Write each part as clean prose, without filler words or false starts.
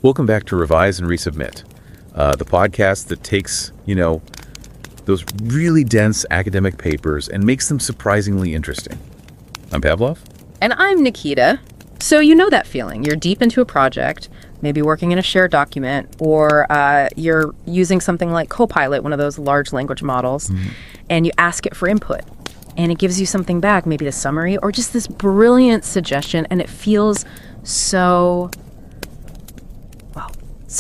Welcome back to Revise and Resubmit, the podcast that takes, those really dense academic papers and makes them surprisingly interesting. I'm Pavlov. And I'm Nikita. So you know that feeling. You're deep into a project, maybe working in a shared document, or you're using something like Copilot, one of those large language models, and you ask it for input. And it gives you something back, maybe a summary or just this brilliant suggestion, and it feels so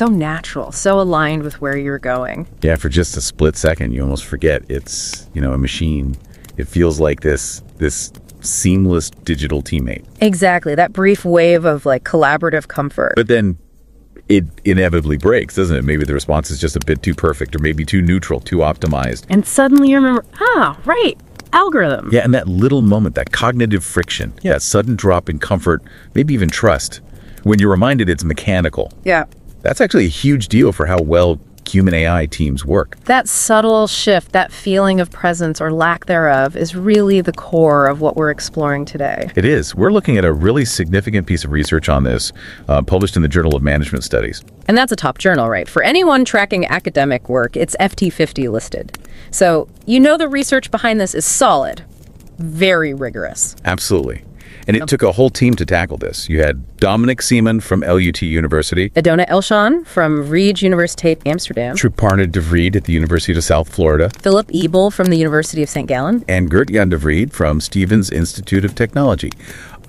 natural, so aligned with where you're going. Yeah, for just a split second, you almost forget it's, a machine. It feels like this seamless digital teammate. Exactly, that brief wave of collaborative comfort. But then it inevitably breaks, doesn't it? Maybe the response is just a bit too perfect or maybe too neutral, too optimized. And suddenly you remember, right, algorithm. Yeah, and that little moment, that cognitive friction, sudden drop in comfort, maybe even trust, when you're reminded it's mechanical. Yeah. That's actually a huge deal for how well human AI teams work. That subtle shift, that feeling of presence or lack thereof, is really the core of what we're exploring today. It is. We're looking at a really significant piece of research on this, published in the Journal of Management Studies. And that's a top journal, right? For anyone tracking academic work, it's FT50 listed. So the research behind this is solid, very rigorous. Absolutely. And it took a whole team to tackle this. You had Dominic Seaman from LUT University, Adona Elshan from Vrije Universiteit Amsterdam, Truparna de Vriend at the University of South Florida, Philip Ebel from the University of St. Gallen, and Gert-Jan de Vriend from Stevens Institute of Technology.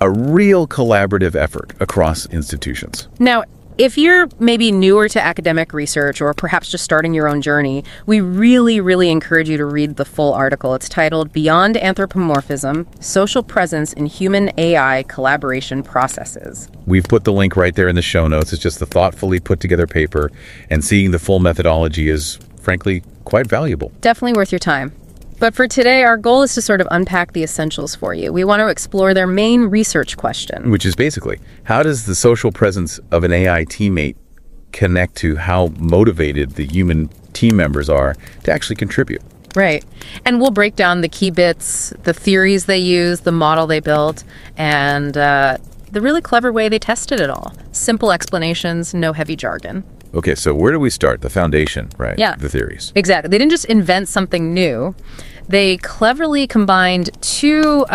A real collaborative effort across institutions. Now, if you're maybe newer to academic research or perhaps just starting your own journey, we really, really encourage you to read the full article. It's titled Beyond Anthropomorphism, Social Presence in Human-AI Collaboration Processes. We've put the link right there in the show notes. It's just a thoughtfully put together paper, and seeing the full methodology is, frankly, quite valuable. Definitely worth your time. But for today, our goal is to sort of unpack the essentials for you. We want to explore their main research question. Which is basically, how does the social presence of an AI teammate connect to how motivated the human team members are to actually contribute? Right. And we'll break down the key bits, the theories they use, the model they built, and the really clever way they tested it all. Simple explanations, no heavy jargon. Okay, so where do we start? The foundation, right? Yeah. The theories. Exactly. They didn't just invent something new. They cleverly combined two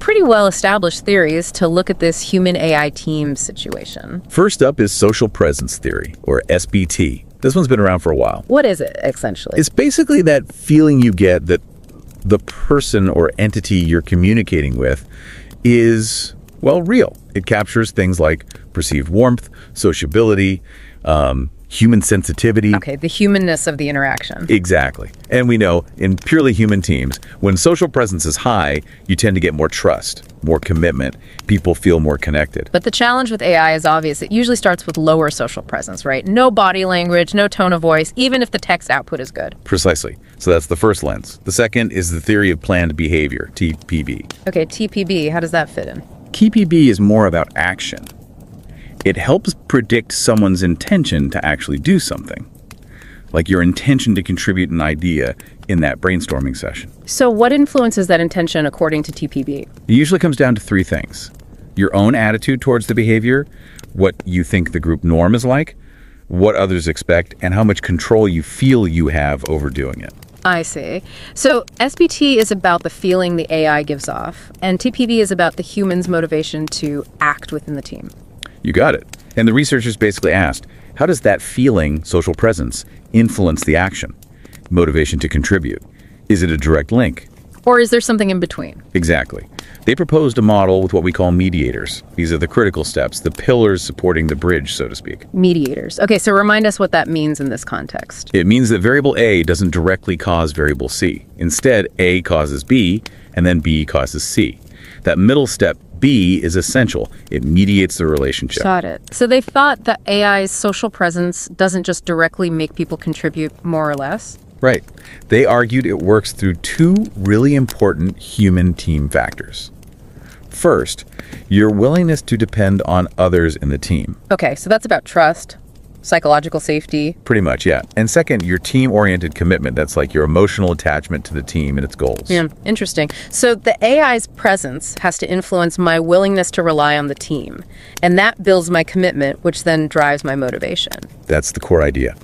pretty well-established theories to look at this human-AI team situation. First up is social presence theory, or SPT. This one's been around for a while. What is it, essentially? It's basically that feeling you get that the person or entity you're communicating with is, real. It captures things like perceived warmth, sociability, human sensitivity. Okay, the humanness of the interaction. Exactly. And we know in purely human teams, when social presence is high, you tend to get more trust, more commitment. People feel more connected. But the challenge with AI is obvious. It usually starts with lower social presence, right? No body language, no tone of voice, even if the text output is good. Precisely. So that's the first lens. The second is the theory of planned behavior, TPB. Okay, TPB, how does that fit in? TPB is more about action. It helps predict someone's intention to actually do something, like your intention to contribute an idea in that brainstorming session. So what influences that intention according to TPB? It usually comes down to three things: your own attitude towards the behavior, what you think the group norm is like, what others expect, and how much control you feel you have over doing it. I see. So SPT is about the feeling the AI gives off, and TPB is about the human's motivation to act within the team. You got it. And the researchers basically asked, how does that feeling, social presence, influence the action? Motivation to contribute. Is it a direct link? Or is there something in between? Exactly. They proposed a model with what we call mediators. These are the critical steps, the pillars supporting the bridge, so to speak. Mediators. Okay, so remind us what that means in this context. It means that variable A doesn't directly cause variable C. Instead, A causes B, and then B causes C. That middle step, B, is essential. It mediates the relationship. Got it. So they thought that AI's social presence doesn't just directly make people contribute more or less? Right. They argued it works through two really important human team factors. First, your willingness to depend on others in the team. Okay, so that's about trust. psychological safety. Pretty much, yeah. And second, your team-oriented commitment. That's like your emotional attachment to the team and its goals. Yeah, interesting. So the AI's presence has to influence my willingness to rely on the team. And that builds my commitment, which then drives my motivation. That's the core idea.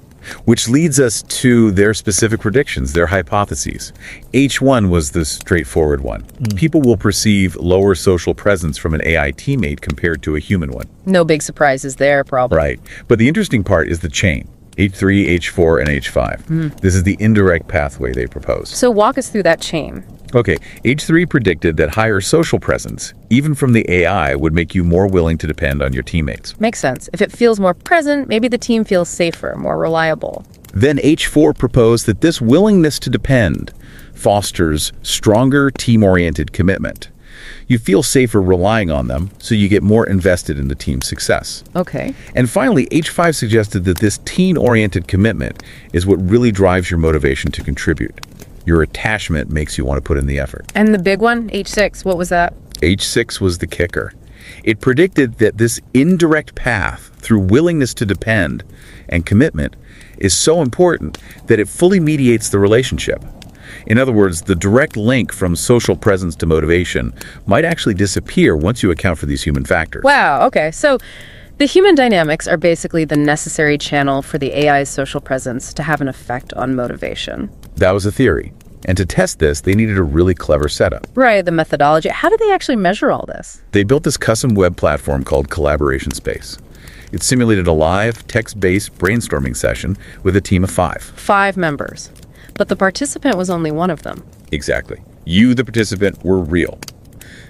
Which leads us to their specific predictions, their hypotheses. H1 was the straightforward one. People will perceive lower social presence from an AI teammate compared to a human one. No big surprises there, probably. Right. But the interesting part is the chain. H3, H4, and H5. This is the indirect pathway they propose. So walk us through that chain. Okay, H3 predicted that higher social presence, even from the AI, would make you more willing to depend on your teammates. Makes sense. If it feels more present, maybe the team feels safer, more reliable. Then H4 proposed that this willingness to depend fosters stronger team-oriented commitment. You feel safer relying on them, so you get more invested in the team's success. Okay. And finally, H5 suggested that this team-oriented commitment is what really drives your motivation to contribute. Your attachment makes you want to put in the effort. And the big one, H6, what was that? H6 was the kicker. It predicted that this indirect path through willingness to depend and commitment is so important that it fully mediates the relationship. In other words, the direct link from social presence to motivation might actually disappear once you account for these human factors. Wow, okay. So the human dynamics are basically the necessary channel for the AI's social presence to have an effect on motivation. That was a theory. And to test this, they needed a really clever setup. Right, the methodology. How did they actually measure all this? They built this custom web platform called Collaboration Space. It simulated a live, text-based brainstorming session with a team of 5. 5 members. But the participant was only one of them. Exactly. You, the participant, were real.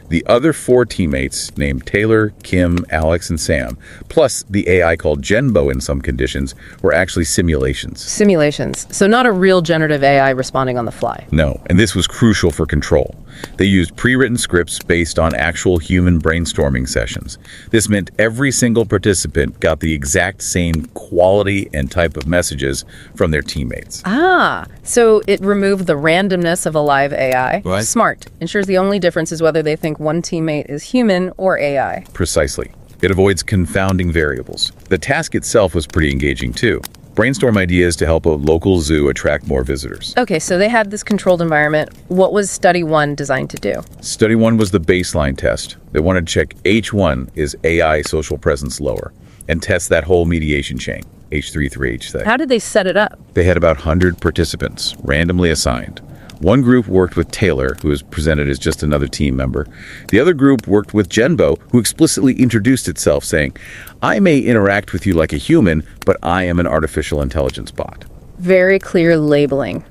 The other 4 teammates, named Taylor, Kim, Alex, and Sam, plus the AI called Genbo in some conditions, were actually simulations. Simulations. So not a real generative AI responding on the fly. No, and this was crucial for control. They used pre-written scripts based on actual human brainstorming sessions. This meant every single participant got the exact same quality and type of messages from their teammates. Ah, so it removed the randomness of a live AI. Right. Smart. Ensures the only difference is whether they think one teammate is human or AI. Precisely. It avoids confounding variables. The task itself was pretty engaging too. Brainstorm ideas to help a local zoo attract more visitors. Okay, so they had this controlled environment. What was Study 1 designed to do? Study 1 was the baseline test. They wanted to check H1 is AI social presence lower and test that whole mediation chain, H3 through H6. How did they set it up? They had about 100 participants, randomly assigned. One group worked with Taylor, who was presented as just another team member. The other group worked with Genbo, who explicitly introduced itself, saying, I may interact with you like a human, but I am an artificial intelligence bot. Very clear labeling.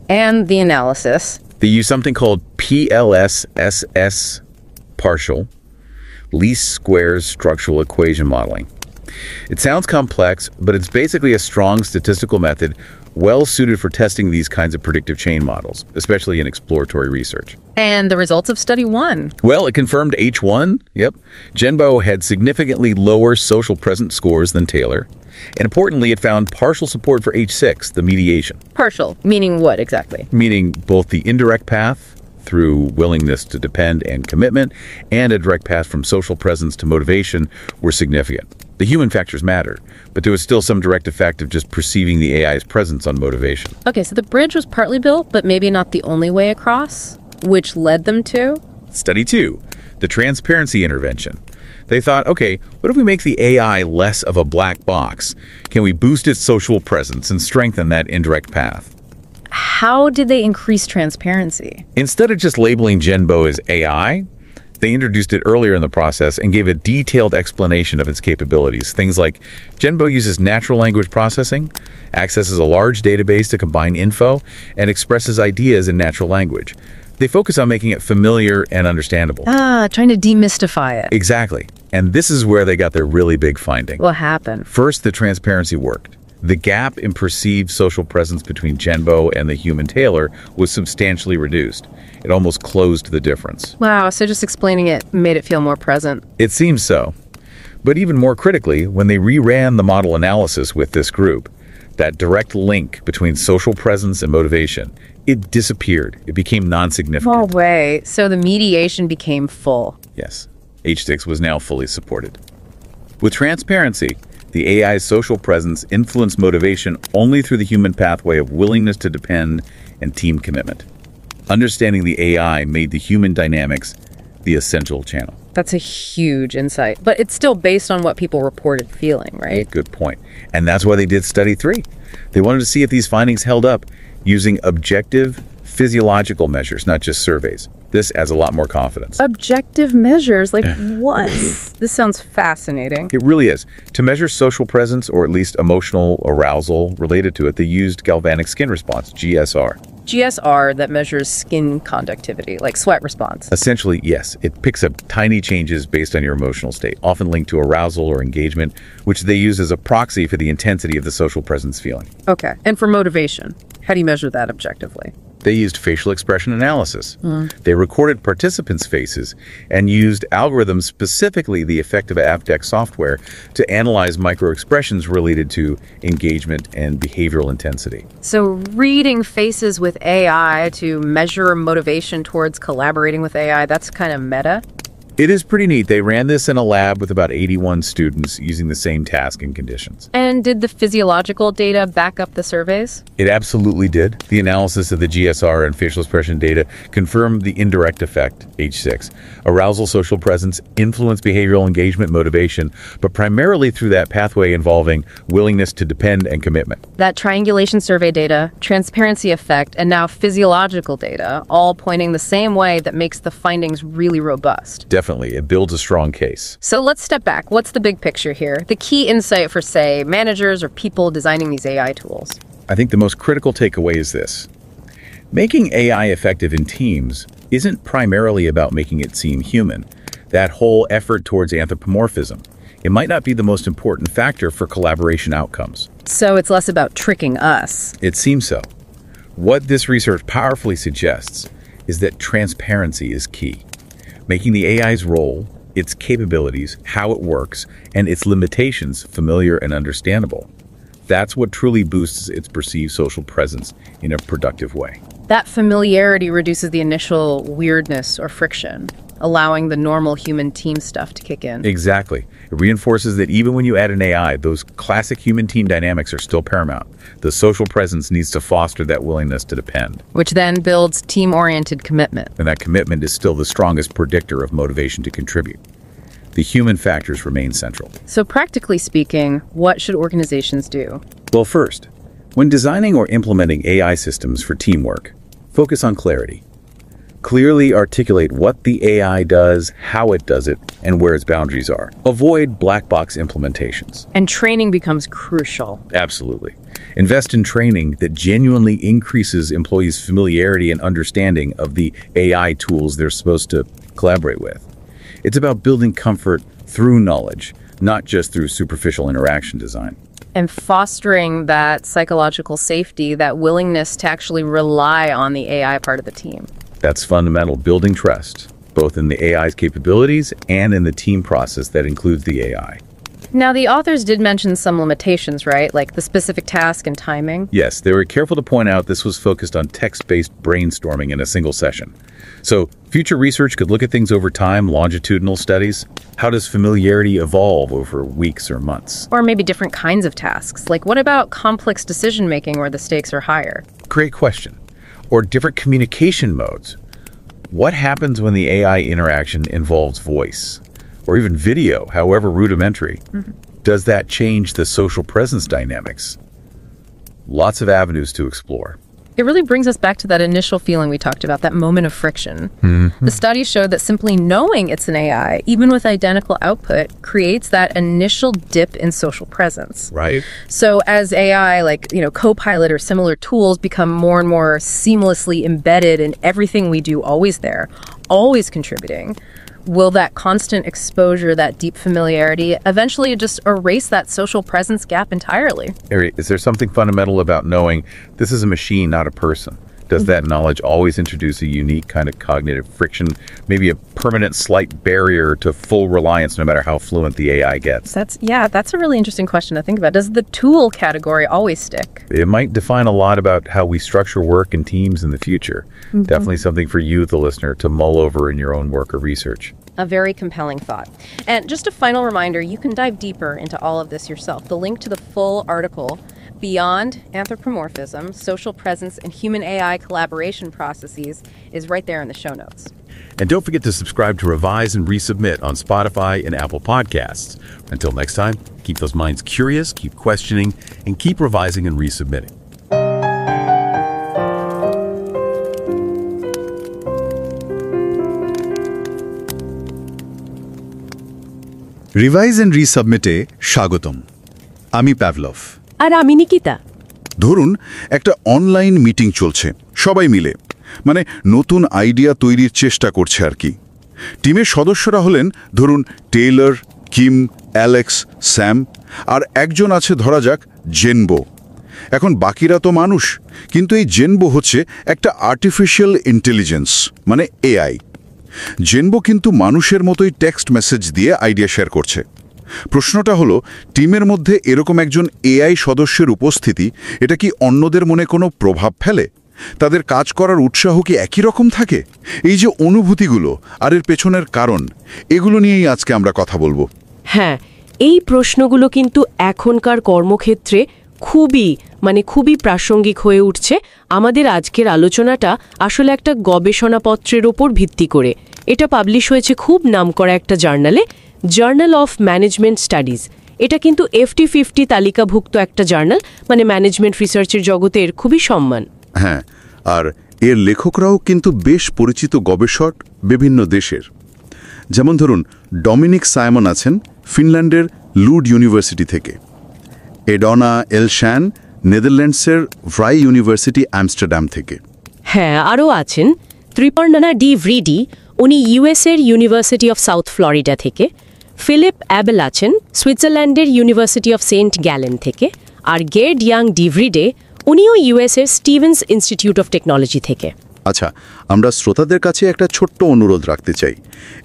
And the analysis. They used something called PLSSS partial, least squares structural equation modeling. It sounds complex, but it's basically a strong statistical method well suited for testing these kinds of predictive chain models, especially in exploratory research. And the results of Study 1? Well, it confirmed H1. Yep. Genbo had significantly lower social presence scores than Taylor. And importantly, it found partial support for H6, the mediation. Partial, meaning what exactly? Meaning both the indirect path through willingness to depend and commitment, and a direct path from social presence to motivation were significant. The human factors mattered, but there was still some direct effect of just perceiving the AI's presence on motivation. Okay, so the bridge was partly built, but maybe not the only way across, which led them to? Study 2, the transparency intervention. They thought, okay, what if we make the AI less of a black box? Can we boost its social presence and strengthen that indirect path? How did they increase transparency? Instead of just labeling Genbo as AI, they introduced it earlier in the process and gave a detailed explanation of its capabilities. Things like Genbo uses natural language processing, accesses a large database to combine info, and expresses ideas in natural language. They focus on making it familiar and understandable. Ah, trying to demystify it. Exactly. And this is where they got their really big finding. What happened? First, the transparency worked. The gap in perceived social presence between Genbo and the human Taylor was substantially reduced. It almost closed the difference. Wow, so just explaining it made it feel more present. It seems so. But even more critically, when they reran the model analysis with this group, that direct link between social presence and motivation, it disappeared. It became non-significant. No way. So the mediation became full. Yes. H6 was now fully supported. With transparency, The AI's social presence influenced motivation only through the human pathway of willingness to depend and team commitment. Understanding the AI made the human dynamics the essential channel. That's a huge insight, but it's still based on what people reported feeling, right? Good point. And that's why they did study 3. They wanted to see if these findings held up using objective physiological measures, not just surveys. This adds a lot more confidence. Objective measures? Like what? This sounds fascinating. It really is. To measure social presence, or at least emotional arousal related to it, they used galvanic skin response, GSR. GSR, that measures skin conductivity, like sweat response. Essentially, yes, it picks up tiny changes based on your emotional state, often linked to arousal or engagement, which they use as a proxy for the intensity of the social presence feeling. Okay. And for motivation, how do you measure that objectively? They used facial expression analysis. They recorded participants' faces and used algorithms, specifically the effective Avdex software, to analyze microexpressions related to engagement and behavioral intensity. So reading faces with AI to measure motivation towards collaborating with AI, that's kind of meta. It is pretty neat. They ran this in a lab with about 81 students using the same task and conditions. And did the physiological data back up the surveys? It absolutely did. The analysis of the GSR and facial expression data confirmed the indirect effect, H6. Arousal, social presence, influence behavioral engagement, motivation, but primarily through that pathway involving willingness to depend and commitment. That triangulation survey data, transparency effect, and now physiological data, all pointing the same way that makes the findings really robust. Definitely, it builds a strong case. So let's step back. What's the big picture here? The key insight for, say, managers or people designing these AI tools? I think the most critical takeaway is this. Making AI effective in teams isn't primarily about making it seem human. That whole effort towards anthropomorphism, it might not be the most important factor for collaboration outcomes. So it's less about tricking us. It seems so. What this research powerfully suggests is that transparency is key. Making the AI's role, its capabilities, how it works, and its limitations familiar and understandable. That's what truly boosts its perceived social presence in a productive way. That familiarity reduces the initial weirdness or friction, allowing the normal human team stuff to kick in. Exactly. It reinforces that even when you add an AI, those classic human team dynamics are still paramount. The social presence needs to foster that willingness to depend. Which then builds team-oriented commitment. And that commitment is still the strongest predictor of motivation to contribute. The human factors remain central. So practically speaking, what should organizations do? Well, first, when designing or implementing AI systems for teamwork, focus on clarity. Clearly articulate what the AI does, how it does it, and where its boundaries are. Avoid black box implementations. And training becomes crucial. Absolutely. Invest in training that genuinely increases employees' familiarity and understanding of the AI tools they're supposed to collaborate with. It's about building comfort through knowledge, not just through superficial interaction design. And fostering that psychological safety, that willingness to actually rely on the AI part of the team. That's fundamental, building trust, both in the AI's capabilities and in the team process that includes the AI. Now, the authors did mention some limitations, right? Like the specific task and timing. Yes, they were careful to point out this was focused on text-based brainstorming in a single session. So future research could look at things over time, longitudinal studies. How does familiarity evolve over weeks or months? Or maybe different kinds of tasks. Like what about complex decision-making where the stakes are higher? Great question. Or different communication modes. What happens when the AI interaction involves voice or even video, however rudimentary? Does that change the social presence dynamics? Lots of avenues to explore. It really brings us back to that initial feeling we talked about, that moment of friction. The studies showed that simply knowing it's an AI, even with identical output, creates that initial dip in social presence. Right. So as AI, like, Copilot or similar tools become more and more seamlessly embedded in everything we do, always there, always contributing, will that constant exposure, that deep familiarity, eventually just erase that social presence gap entirely? Is there something fundamental about knowing this is a machine, not a person? Does that knowledge always introduce a unique kind of cognitive friction, maybe a permanent slight barrier to full reliance no matter how fluent the AI gets? That's a really interesting question to think about. Does the tool category always stick? It might define a lot about how we structure work and teams in the future. Definitely something for you, the listener, to mull over in your own work or research. A very compelling thought. And just a final reminder, you can dive deeper into all of this yourself. The link to the full article, Beyond Anthropomorphism, Social Presence, and Human AI Collaboration Processes, is right there in the show notes. And don't forget to subscribe to Revise and Resubmit on Spotify and Apple Podcasts. Until next time, keep those minds curious, keep questioning, and keep revising and resubmitting. Revise and রিসাবমিটে স্বাগতম। আমি Pavlov. আর আমি নিকিতা। ধরুন একটা online meeting চলছে, সবাই মিলে মানে নতুন আইডিয়া তৈরির চেষ্টা করছে আর কি। টিমের সদস্যরা হলেন ধরুন টেইলর, কিম, অ্যালেক্স, স্যাম, আর একজন আছে ধরা যাক জেনবো। এখন বাকিরা তো মানুষ, কিন্তু এই জেনবো হচ্ছে একটা আর্টিফিশিয়াল ইন্টেলিজেন্স মানে এআই। জেনবো কিন্তু মানুষের মতোই টেক্সট মেসেজ দিয়ে আইডিয়া শেয়ার করছে। প্রশ্নটা হলো, টিমের মধ্যে এরকম একজন এআই সদস্যের উপস্থিতি এটা কি অন্যদের মনে কোনো প্রভাব ফেলে? তাদের কাজ করার উৎসাহ কি একই রকম থাকে? এই যে অনুভূতিগুলো আর এর পেছনের কারণ, এগুলো নিয়েই আজকে আমরা কথা বলবো। হ্যাঁ, এই প্রশ্নগুলো কিন্তু এখনকার কর্মক্ষেত্রে খুবই প্রাসঙ্গিক হয়ে উঠছে। আমাদের আজকের আলোচনাটা আসলে একটা গবেষণাপত্রের ওপর ভিত্তি করে। এটা পাবলিশ হয়েছে খুব নামকরা একটা জার্নালে, জার্নাল অফ ম্যানেজমেন্ট স্টাডিজ। এটা কিন্তু FT50 তালিকাভুক্ত একটা জার্নাল, মানে ম্যানেজমেন্ট রিসার্চের জগতের খুবই সম্মান। হ্যাঁ, আর এর লেখকরাও কিন্তু বেশ পরিচিত গবেষক বিভিন্ন দেশের। যেমন ধরুন ডমিনিক সাইমন আছেন ফিনল্যান্ডের লুড ইউনিভার্সিটি থেকে, এডনা এলশ্যান নেদারল্যান্ডসের ভ্রাই ইউনিভার্সিটি আমস্টারডাম থেকে। হ্যাঁ, আরও আছেন ত্রিপর্ণা ডি ভ্রিডি, উনি ইউএসের ইউনিভার্সিটি অফ সাউথ ফ্লোরিডা থেকে। ফিলিপ অ্যাবেল আছেন সুইজারল্যান্ডের ইউনিভার্সিটি অফ সেন্ট গ্যালেন থেকে। আর গের্ড ইয়াং ডিভ্রিডে, উনিও ইউএসের স্টিভেন্স ইনস্টিটিউট অফ টেকনোলজি থেকে। আচ্ছা, আমরা শ্রোতাদের কাছে একটা ছোট্ট অনুরোধ রাখতে চাই।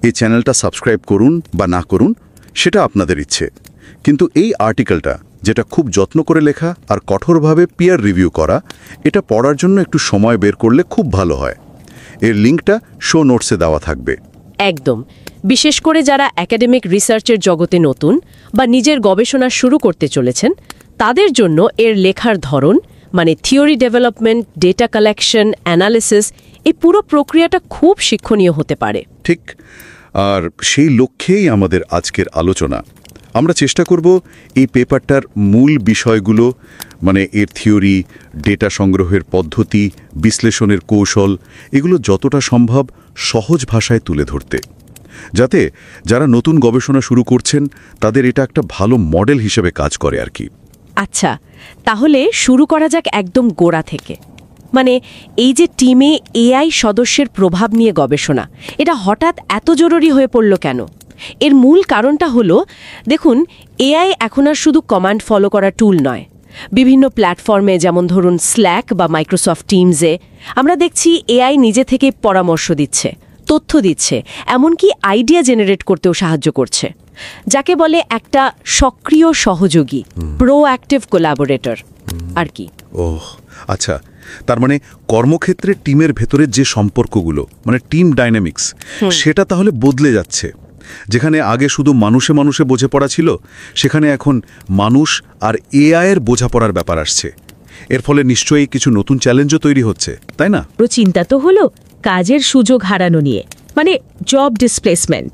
এই চ্যানেলটা সাবস্ক্রাইব করুন বা না করুন সেটা আপনাদের ইচ্ছে, কিন্তু এই আর্টিকেলটা যেটা খুব যত্ন করে লেখা আর কঠোরভাবে পিয়ার রিভিউ করা, এটা পড়ার জন্য একটু সময় বের করলে খুব ভালো হয়। এর লিঙ্কটা শো নোটসে দেওয়া থাকবে। একদম, বিশেষ করে যারা একাডেমিক রিসার্চের জগতে নতুন বা নিজের গবেষণা শুরু করতে চলেছেন, তাদের জন্য এর লেখার ধরন মানে theory development, data collection, analysis, এই পুরো প্রক্রিয়াটা খুব শিক্ষণীয় হতে পারে। ঠিক, আর সেই লক্ষ্যেই আমাদের আজকের আলোচনা। আমরা চেষ্টা করব এই পেপারটার মূল বিষয়গুলো, মানে এর থিওরি, ডেটা সংগ্রহের পদ্ধতি, বিশ্লেষণের কৌশল, এগুলো যতটা সম্ভব সহজ ভাষায় তুলে ধরতে, যাতে যারা নতুন গবেষণা শুরু করছেন তাদের এটা একটা ভালো মডেল হিসেবে কাজ করে আর কি। আচ্ছা, তাহলে শুরু করা যাক একদম গোড়া থেকে। মানে এই যে টিমে এআই সদস্যের প্রভাব নিয়ে গবেষণা, এটা হঠাৎ এত জরুরি হয়ে পড়ল কেন? এর মূল কারণটা হলো, দেখুন, এআই এখন আর শুধু কমান্ড ফলো করা টুল নয়। বিভিন্ন প্ল্যাটফর্মে, যেমন ধরুন স্ল্যাক বা মাইক্রোসফট টিমসে, আমরা দেখছি এআই নিজে থেকে পরামর্শ দিচ্ছে, তথ্য দিচ্ছে, এমনকি আইডিয়া জেনারেট করতেও সাহায্য করছে, যাকে বলে একটা সক্রিয় সহযোগী, প্রোঅ্যাক্টিভ কোলাবোরেটর আর কি। ওহ আচ্ছা, তার মানে কর্মক্ষেত্রে টিমের ভেতরের যে সম্পর্কগুলো, মানে টিম ডাইনামিক্স, সেটা তাহলে বদলে যাচ্ছে। যেখানে আগে শুধু মানুষে মানুষে বোঝে পড়া ছিল, সেখানে এখন মানুষ আর এআইয়ের বোঝাপড়ার ব্যাপার আসছে। এর ফলে নিশ্চয়ই কিছু নতুন চ্যালেঞ্জও তৈরি হচ্ছে, তাই না? চিন্তা তো হলো কাজের সুযোগ হারানো নিয়ে, মানে জব ডিসপ্লেসমেন্ট।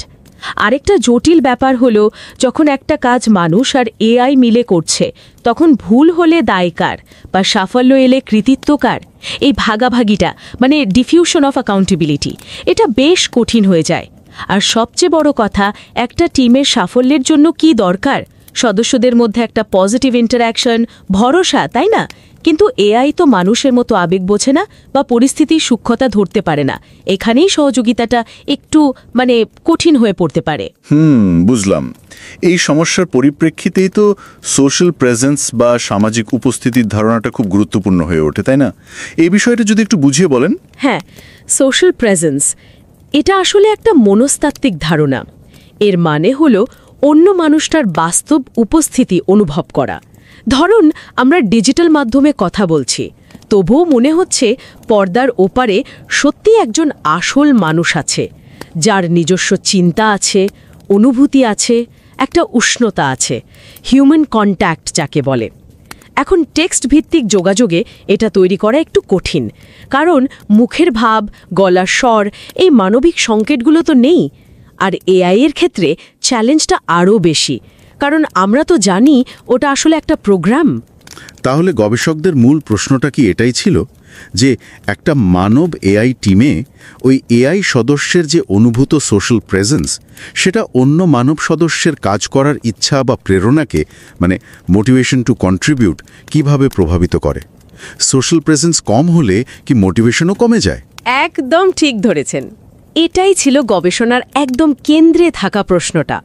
আরেকটা জটিল ব্যাপার হলো, যখন একটা কাজ মানুষ আর এআই মিলে করছে, তখন ভুল হলে দায় কার বা সাফল্য এলে কৃতিত্ব কার? এই ভাগাভাগিটা, মানে ডিফিউশন অফ অ্যাকাউন্টেবিলিটি, এটা বেশ কঠিন হয়ে যায়। আর সবচেয়ে বড় কথা, একটা টিমের সাফল্যের জন্য কি দরকার? সদস্যদের মধ্যে একটা পজিটিভ ইন্টারঅ্যাকশন, ভরসা, তাই না? কিন্তু এআই তো মানুষের মতো আবেগ বোঝে না বা পরিস্থিতির সূক্ষ্মতা ধরতে পারে না। এখানেই সহযোগিতাটা একটু কঠিন হয়ে পড়তে পারে। বুঝলাম। এই সমস্যার পরিপ্রেক্ষিতেই তো সোশ্যাল প্রেজেন্স বা সামাজিক উপস্থিতির ধারণাটা খুব গুরুত্বপূর্ণ হয়ে ওঠে, তাই না? এই বিষয়টা যদি একটু বুঝিয়ে বলেন। হ্যাঁ, সোশ্যাল প্রেজেন্স এটা আসলে একটা মনস্তাত্ত্বিক ধারণা। এর মানে হলো অন্য মানুষটার বাস্তব উপস্থিতি অনুভব করা। ধরুন, আমরা ডিজিটাল মাধ্যমে কথা বলছি, তবুও মনে হচ্ছে পর্দার ওপারে সত্যি একজন আসল মানুষ আছে, যার নিজস্ব চিন্তা আছে, অনুভূতি আছে, একটা উষ্ণতা আছে, হিউম্যান কন্ট্যাক্ট যাকে বলে। এখন টেক্সট ভিত্তিক যোগাযোগে এটা তৈরি করা একটু কঠিন, কারণ মুখের ভাব, গলার স্বর, এই মানবিক সংকেতগুলো তো নেই। আর এআই এর ক্ষেত্রে চ্যালেঞ্জটা আরও বেশি, কারণ আমরা তো জানি ওটা আসলে একটা প্রোগ্রাম। তাহলে গবেষকদের মূল প্রশ্নটা কি এটাই ছিল যে একটা মানব এআই টিমে ওই এআই সদস্যের যে অনুভূত সোশ্যাল প্রেজেন্স, সেটা অন্য মানব সদস্যের কাজ করার ইচ্ছা বা প্রেরণাকে, মানে মোটিভেশন টু কন্ট্রিবিউট, কিভাবে প্রভাবিত করে? সোশ্যাল প্রেজেন্স কম হলে কি মোটিভেশনও কমে যায়? একদম ঠিক ধরেছেন। এটাই ছিল গবেষণার একদম কেন্দ্রে থাকা প্রশ্নটা।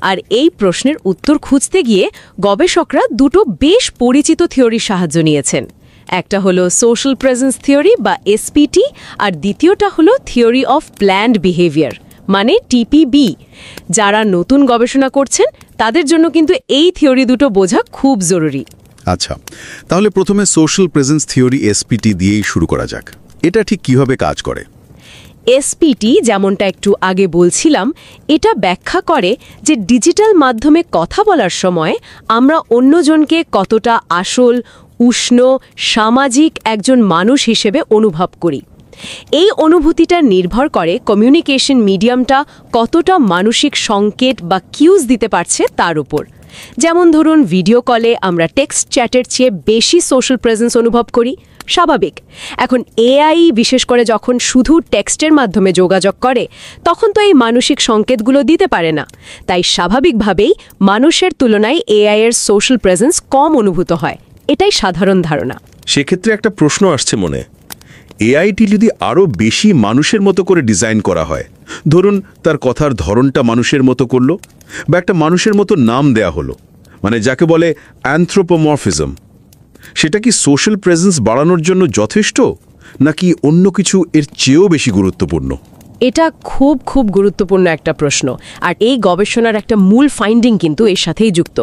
আর এই প্রশ্নের উত্তর খুঁজতে গিয়ে গবেষকরা দুটো বেশ পরিচিত থিওরির সাহায্য নিয়েছেন। একটা হলো সোশ্যাল প্রেজেন্স থিওরি বা এসপিটি, আর দ্বিতীয়টা হলো থিওরি অফ প্ল্যান্ড বিহেভিয়ার মানে টিপিবি। যারা নতুন গবেষণা করছেন তাদের জন্য কিন্তু এই থিওরি দুটো বোঝা খুব জরুরি। আচ্ছা, তাহলে প্রথমে সোশ্যাল প্রেজেন্স থিওরি এসপিটি দিয়েই শুরু করা যাক। এটা ঠিক কিভাবে কাজ করে? এসপিটি, যেমনটা একটু আগে বলছিলাম, এটা ব্যাখ্যা করে যে ডিজিটাল মাধ্যমে কথা বলার সময় আমরা অন্যজনকে কতটা আসল, উষ্ণ, সামাজিক একজন মানুষ হিসেবে অনুভব করি। এই অনুভূতিটা নির্ভর করে কমিউনিকেশন মিডিয়ামটা কতটা মানসিক সংকেত বা কিউজ দিতে পারছে তার উপর। যেমন ধরুন, ভিডিও কলে আমরা টেক্সট চ্যাটের চেয়ে বেশি সোশ্যাল প্রেজেন্স অনুভব করি, স্বাভাবিক। এখন এআই বিশেষ করে যখন শুধু টেক্সটের মাধ্যমে যোগাযোগ করে, তখন তো এই মানসিক সংকেতগুলো দিতে পারে না। তাই স্বাভাবিকভাবেই মানুষের তুলনায় এআই এর সোশ্যাল প্রেজেন্স কম অনুভূত হয়। এটাই সাধারণ ধারণা। সেক্ষেত্রে একটা প্রশ্ন আসছে মনে, এআইটি যদি আরও বেশি মানুষের মতো করে ডিজাইন করা হয়, ধরুন তার কথার ধরনটা মানুষের মতো করলো, বা একটা মানুষের মতো নাম দেয়া হলো, মানে যাকে বলে অ্যানথ্রোপোমরফিজম, সেটা কি সোশ্যাল প্রেজেন্স বাড়ানোর জন্য যথেষ্ট, নাকি অন্য কিছু এর চেয়েও বেশি গুরুত্বপূর্ণ? এটা খুব খুব গুরুত্বপূর্ণ একটা প্রশ্ন, আর এই গবেষণার একটা মূল ফাইন্ডিং কিন্তু এর সাথেই যুক্ত।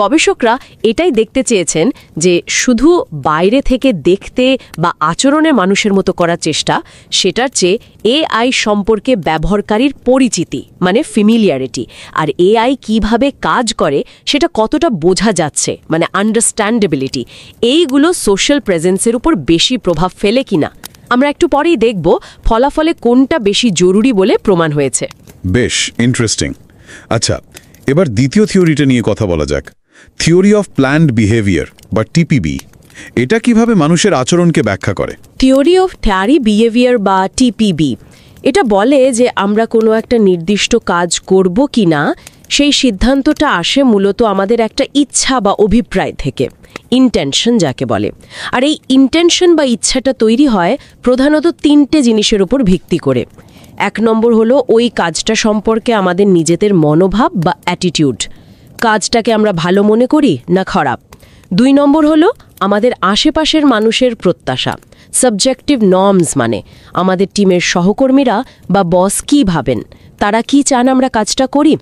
গবেষকরা এটাই দেখতে চেয়েছেন যে শুধু বাইরে থেকে দেখতে বা আচরণে মানুষের মতো করার চেষ্টা, সেটার চেয়ে এআই সম্পর্কে ব্যবহারকারীর পরিচিতি মানে ফ্যামিলিয়ারিটি, আর এআই কিভাবে কাজ করে সেটা কতটা বোঝা যাচ্ছে মানে আন্ডারস্ট্যান্ডেবিলিটি, এইগুলো সোশ্যাল প্রেজেন্সের উপর বেশি প্রভাব ফেলে কিনা। আমরা একটু পরেই দেখব ফলাফলে কোনটা বেশি জরুরি বলে প্রমাণ হয়েছে। বেশ ইন্টারেস্টিং। আচ্ছা, এবার দ্বিতীয় থিওরিটা নিয়ে কথা বলা যাক, থিওরি অফ প্ল্যান্ড বিহেভিয়ার বা টিপিবি। এটা কিভাবে মানুষের আচরণকে ব্যাখ্যা করে? থিওরি অফ ট্যারি বিহেভিয়ার বা টিপিবি এটা বলে যে আমরা কোনো একটা নির্দিষ্ট কাজ করব কি না, সেই সিদ্ধান্তটা আসে মূলত আমাদের একটা ইচ্ছা বা অভিপ্রায় থেকে, ইন্টেনশন যাকে বলে। আর এই ইন্টেনশন বা ইচ্ছাটা তৈরি হয় প্রধানত তিনটে জিনিসের উপর ভিত্তি করে। এক নম্বর হলো ওই কাজটা সম্পর্কে আমাদের নিজেদের মনোভাব বা অ্যাটিটিউড, কাজটাকে আমরা ভালো মনে করি না খারাপ। 2 নম্বর হলো আমাদের আশেপাশের মানুষের প্রত্যাশা, সাবজেক্টিভ নর্মস, মানে আমাদের টিমের সহকর্মীরা বা বস কী ভাবেন, তারা কি চান আমরা কাজটা করি।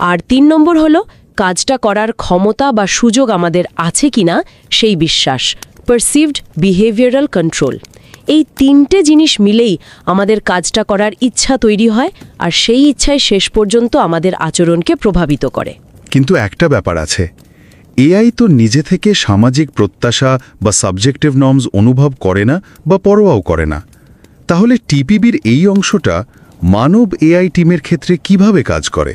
আর 3 নম্বর হলো কাজটা করার ক্ষমতা বা সুযোগ আমাদের আছে কিনা সেই বিশ্বাস, পারসিভড বিহেভিয়ারাল কন্ট্রোল। এই তিনটে জিনিস মিলেই আমাদের কাজটা করার ইচ্ছা তৈরি হয়, আর সেই ইচ্ছায় শেষ পর্যন্ত আমাদের আচরণকে প্রভাবিত করে। কিন্তু একটা ব্যাপার আছে, এআই তো নিজে থেকে সামাজিক প্রত্যাশা বা সাবজেক্টিভ নর্মস অনুভব করে না বা পরোয়াও করে না। তাহলে টিপিবির এই অংশটা মানব এআই টিমের ক্ষেত্রে কিভাবে কাজ করে?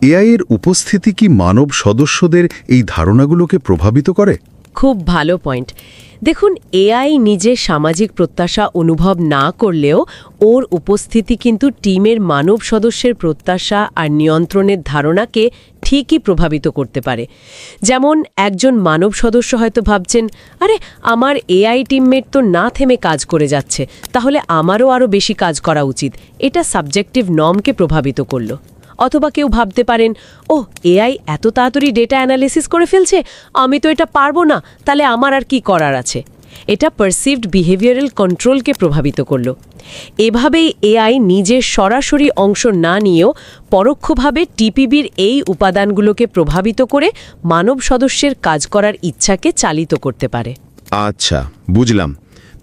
এআই এর উপস্থিতি কি মানব সদস্যদের এই ধারণাগুলোকে প্রভাবিত করে? খুব ভালো পয়েন্ট। দেখুন, এআই নিজে সামাজিক প্রত্যাশা অনুভব না করলেও ওর উপস্থিতি কিন্তু টিমের মানব সদস্যের প্রত্যাশা আর নিয়ন্ত্রণের ধারণাকে ঠিকই প্রভাবিত করতে পারে। যেমন একজন মানব সদস্য হয়তো ভাবছেন, আরে আমার এআই টিমমেট তো না থেমে কাজ করে যাচ্ছে, তাহলে আমারও আরও বেশি কাজ করা উচিত। এটা সাবজেক্টিভ নর্মকে প্রভাবিত করলো। অথবা কেউ ভাবতে পারেন, ও এআই এত তাড়াতাড়ি ডেটা অ্যানালিসিস করে ফেলছে, আমি তো এটা পারবো না, তাহলে আমার আর কি করার আছে। এটা পারসিভড বিহেভিয়ারাল কন্ট্রোলকে প্রভাবিত করল। এভাবেই এআই নিজের সরাসরি অংশ না নিয়েও পরোক্ষভাবে টিপিবির এই উপাদানগুলোকে প্রভাবিত করে মানব সদস্যের কাজ করার ইচ্ছাকে চালিত করতে পারে। আচ্ছা, বুঝলাম।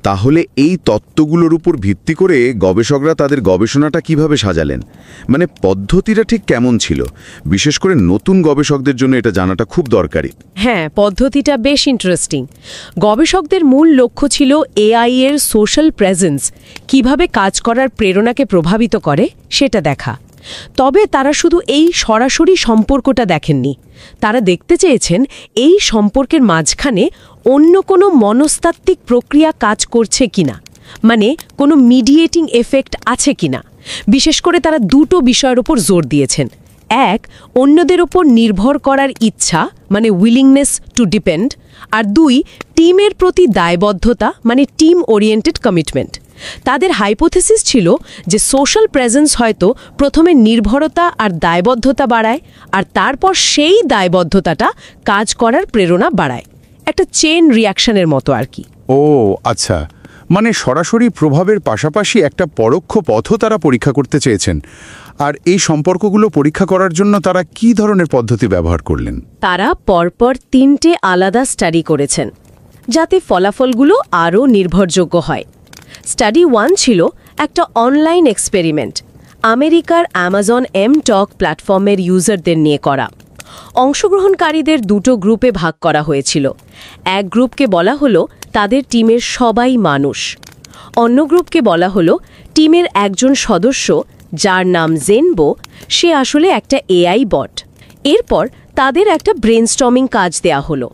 তাহলে এই তত্ত্বগুলোর উপর ভিত্তি করে গবেষকরা তাদের গবেষণাটা কিভাবে সাজালেন? মানে পদ্ধতিটা ঠিক কেমন ছিল? বিশেষ করে নতুন গবেষকদের জন্য এটা জানাটা খুব দরকারি। হ্যাঁ, পদ্ধতিটা বেশ ইন্টারেস্টিং। গবেষকদের মূল লক্ষ্য ছিল এআই এর সোশ্যাল প্রেজেন্স কিভাবে কাজ করার প্রেরণাকে প্রভাবিত করে সেটা দেখা। তবে তারা শুধু এই সরাসরি সম্পর্কটা দেখেননি, তারা দেখতে চেয়েছেন এই সম্পর্কের মাঝখানে অন্য কোনো মনস্তাত্ত্বিক প্রক্রিয়া কাজ করছে কিনা, মানে কোনো মিডিয়েটিং এফেক্ট আছে কিনা। বিশেষ করে তারা দুটো বিষয়ের উপর জোর দিয়েছেন। এক, অন্যদের ওপর নির্ভর করার ইচ্ছা, মানে উইলিংনেস টু ডিপেন্ড। আর দুই, টিমের প্রতি দায়বদ্ধতা, মানে টিম ওরিয়েন্টেড কমিটমেন্ট। তাদের হাইপোথেসিস ছিল যে সোশ্যাল প্রেজেন্স হয়তো প্রথমে নির্ভরতা আর দায়বদ্ধতা বাড়ায়, আর তারপর সেই দায়বদ্ধতাটা কাজ করার প্রেরণা বাড়ায়। একটা চেন রিয়াকশনের মতো আর কি। ও আচ্ছা, মানে সরাসরি প্রভাবের পাশাপাশি একটা পরোক্ষ পথও তারা পরীক্ষা করতে চেয়েছেন। আর এই সম্পর্কগুলো পরীক্ষা করার জন্য তারা কি ধরনের পদ্ধতি ব্যবহার করলেন? তারা পরপর 3টে আলাদা স্টাডি করেছেন যাতে ফলাফলগুলো আরও নির্ভরযোগ্য হয়। স্টাডি 1 ছিল একটা অনলাইন এক্সপেরিমেন্ট, আমেরিকার অ্যামাজন এমটক প্ল্যাটফর্মের ইউজারদের নিয়ে করা। অংশগ্রহণকারীদের দুটো গ্রুপে ভাগ করা হয়েছিল। এক গ্রুপকে বলা হলো তাদের টিমের সবাই মানুষ, অন্য গ্রুপকে বলা হলো টিমের একজন সদস্য যার নাম জেনবো, সে আসলে একটা এআই বট। এরপর তাদের একটা ব্রেনস্টর্মিং কাজ দেয়া হলো,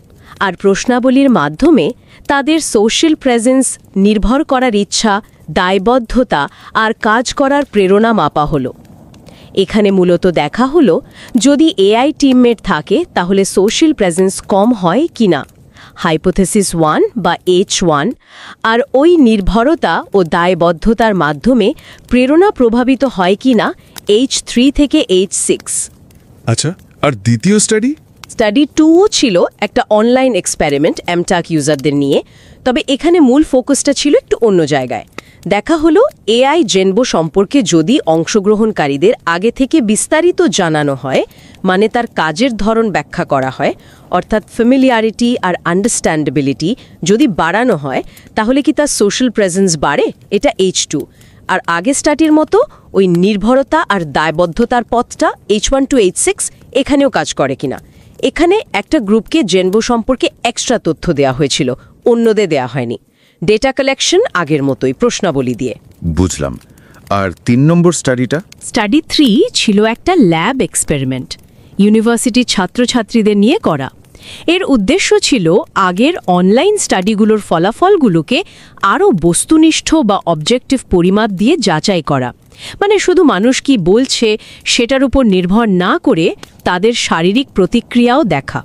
আর প্রশ্নাবলীর মাধ্যমে তাদের সোশ্যাল প্রেজেন্স, নির্ভর করার ইচ্ছা, দায়বদ্ধতা আর কাজ করার প্রেরণা মাপা হলো। এখানে মূলত দেখা হলো যদি এআই টিমমেট থাকে তাহলে সোশ্যাল প্রেজেন্স কম হয় কিনা, হাইপোথেসিস 1 বা H1, আর ওই নির্ভরতা ও দায়বদ্ধতার মাধ্যমে প্রেরণা প্রভাবিত হয় কিনা H3 থেকে H6। আচ্ছা, আর দ্বিতীয় স্টাডি? স্টাডি 2 ছিল একটা অনলাইন এক্সপেরিমেন্ট এমটাক ইউজারদের নিয়ে, তবে এখানে মূল ফোকাসটা ছিল একটু অন্য জায়গায়। দেখা হলো এআই জেনবো সম্পর্কে যদি অংশগ্রহণকারীদের আগে থেকে বিস্তারিত জানানো হয়, মানে তার কাজের ধরন ব্যাখ্যা করা হয়, অর্থাৎ ফ্যামিলিয়ারিটি আর আন্ডারস্ট্যান্ডেবিলিটি যদি বাড়ানো হয়, তাহলে কি তার সোশ্যাল প্রেজেন্স বাড়ে? এটা H2। আর আগে স্টাডির মতো ওই নির্ভরতা আর দায়বদ্ধতার পথটা H1 to H6 এখানেও কাজ করে কিনা। এখানে একটা গ্রুপকে জেনবো সম্পর্কে এক্সট্রা তথ্য দেওয়া হয়েছিল, অন্যদের দেয়া হয়নি। ডেটা কালেকশন আগের মতোই, প্রশ্নাবলী দিয়ে। বুঝলাম। আর 3 নম্বর স্টাডিটা? স্টাডি 3 ছিল একটা ল্যাব এক্সপেরিমেন্ট, ইউনিভার্সিটির ছাত্রছাত্রীদের নিয়ে করা। এর উদ্দেশ্য ছিল আগের অনলাইন স্টাডিগুলোর ফলাফলগুলোকে আরও বস্তুনিষ্ঠ বা অবজেক্টিভ পরিমাপ দিয়ে যাচাই করা, মানে শুধু মানুষ কি বলছে সেটার উপর নির্ভর না করে তাদের শারীরিক প্রতিক্রিয়াও দেখা।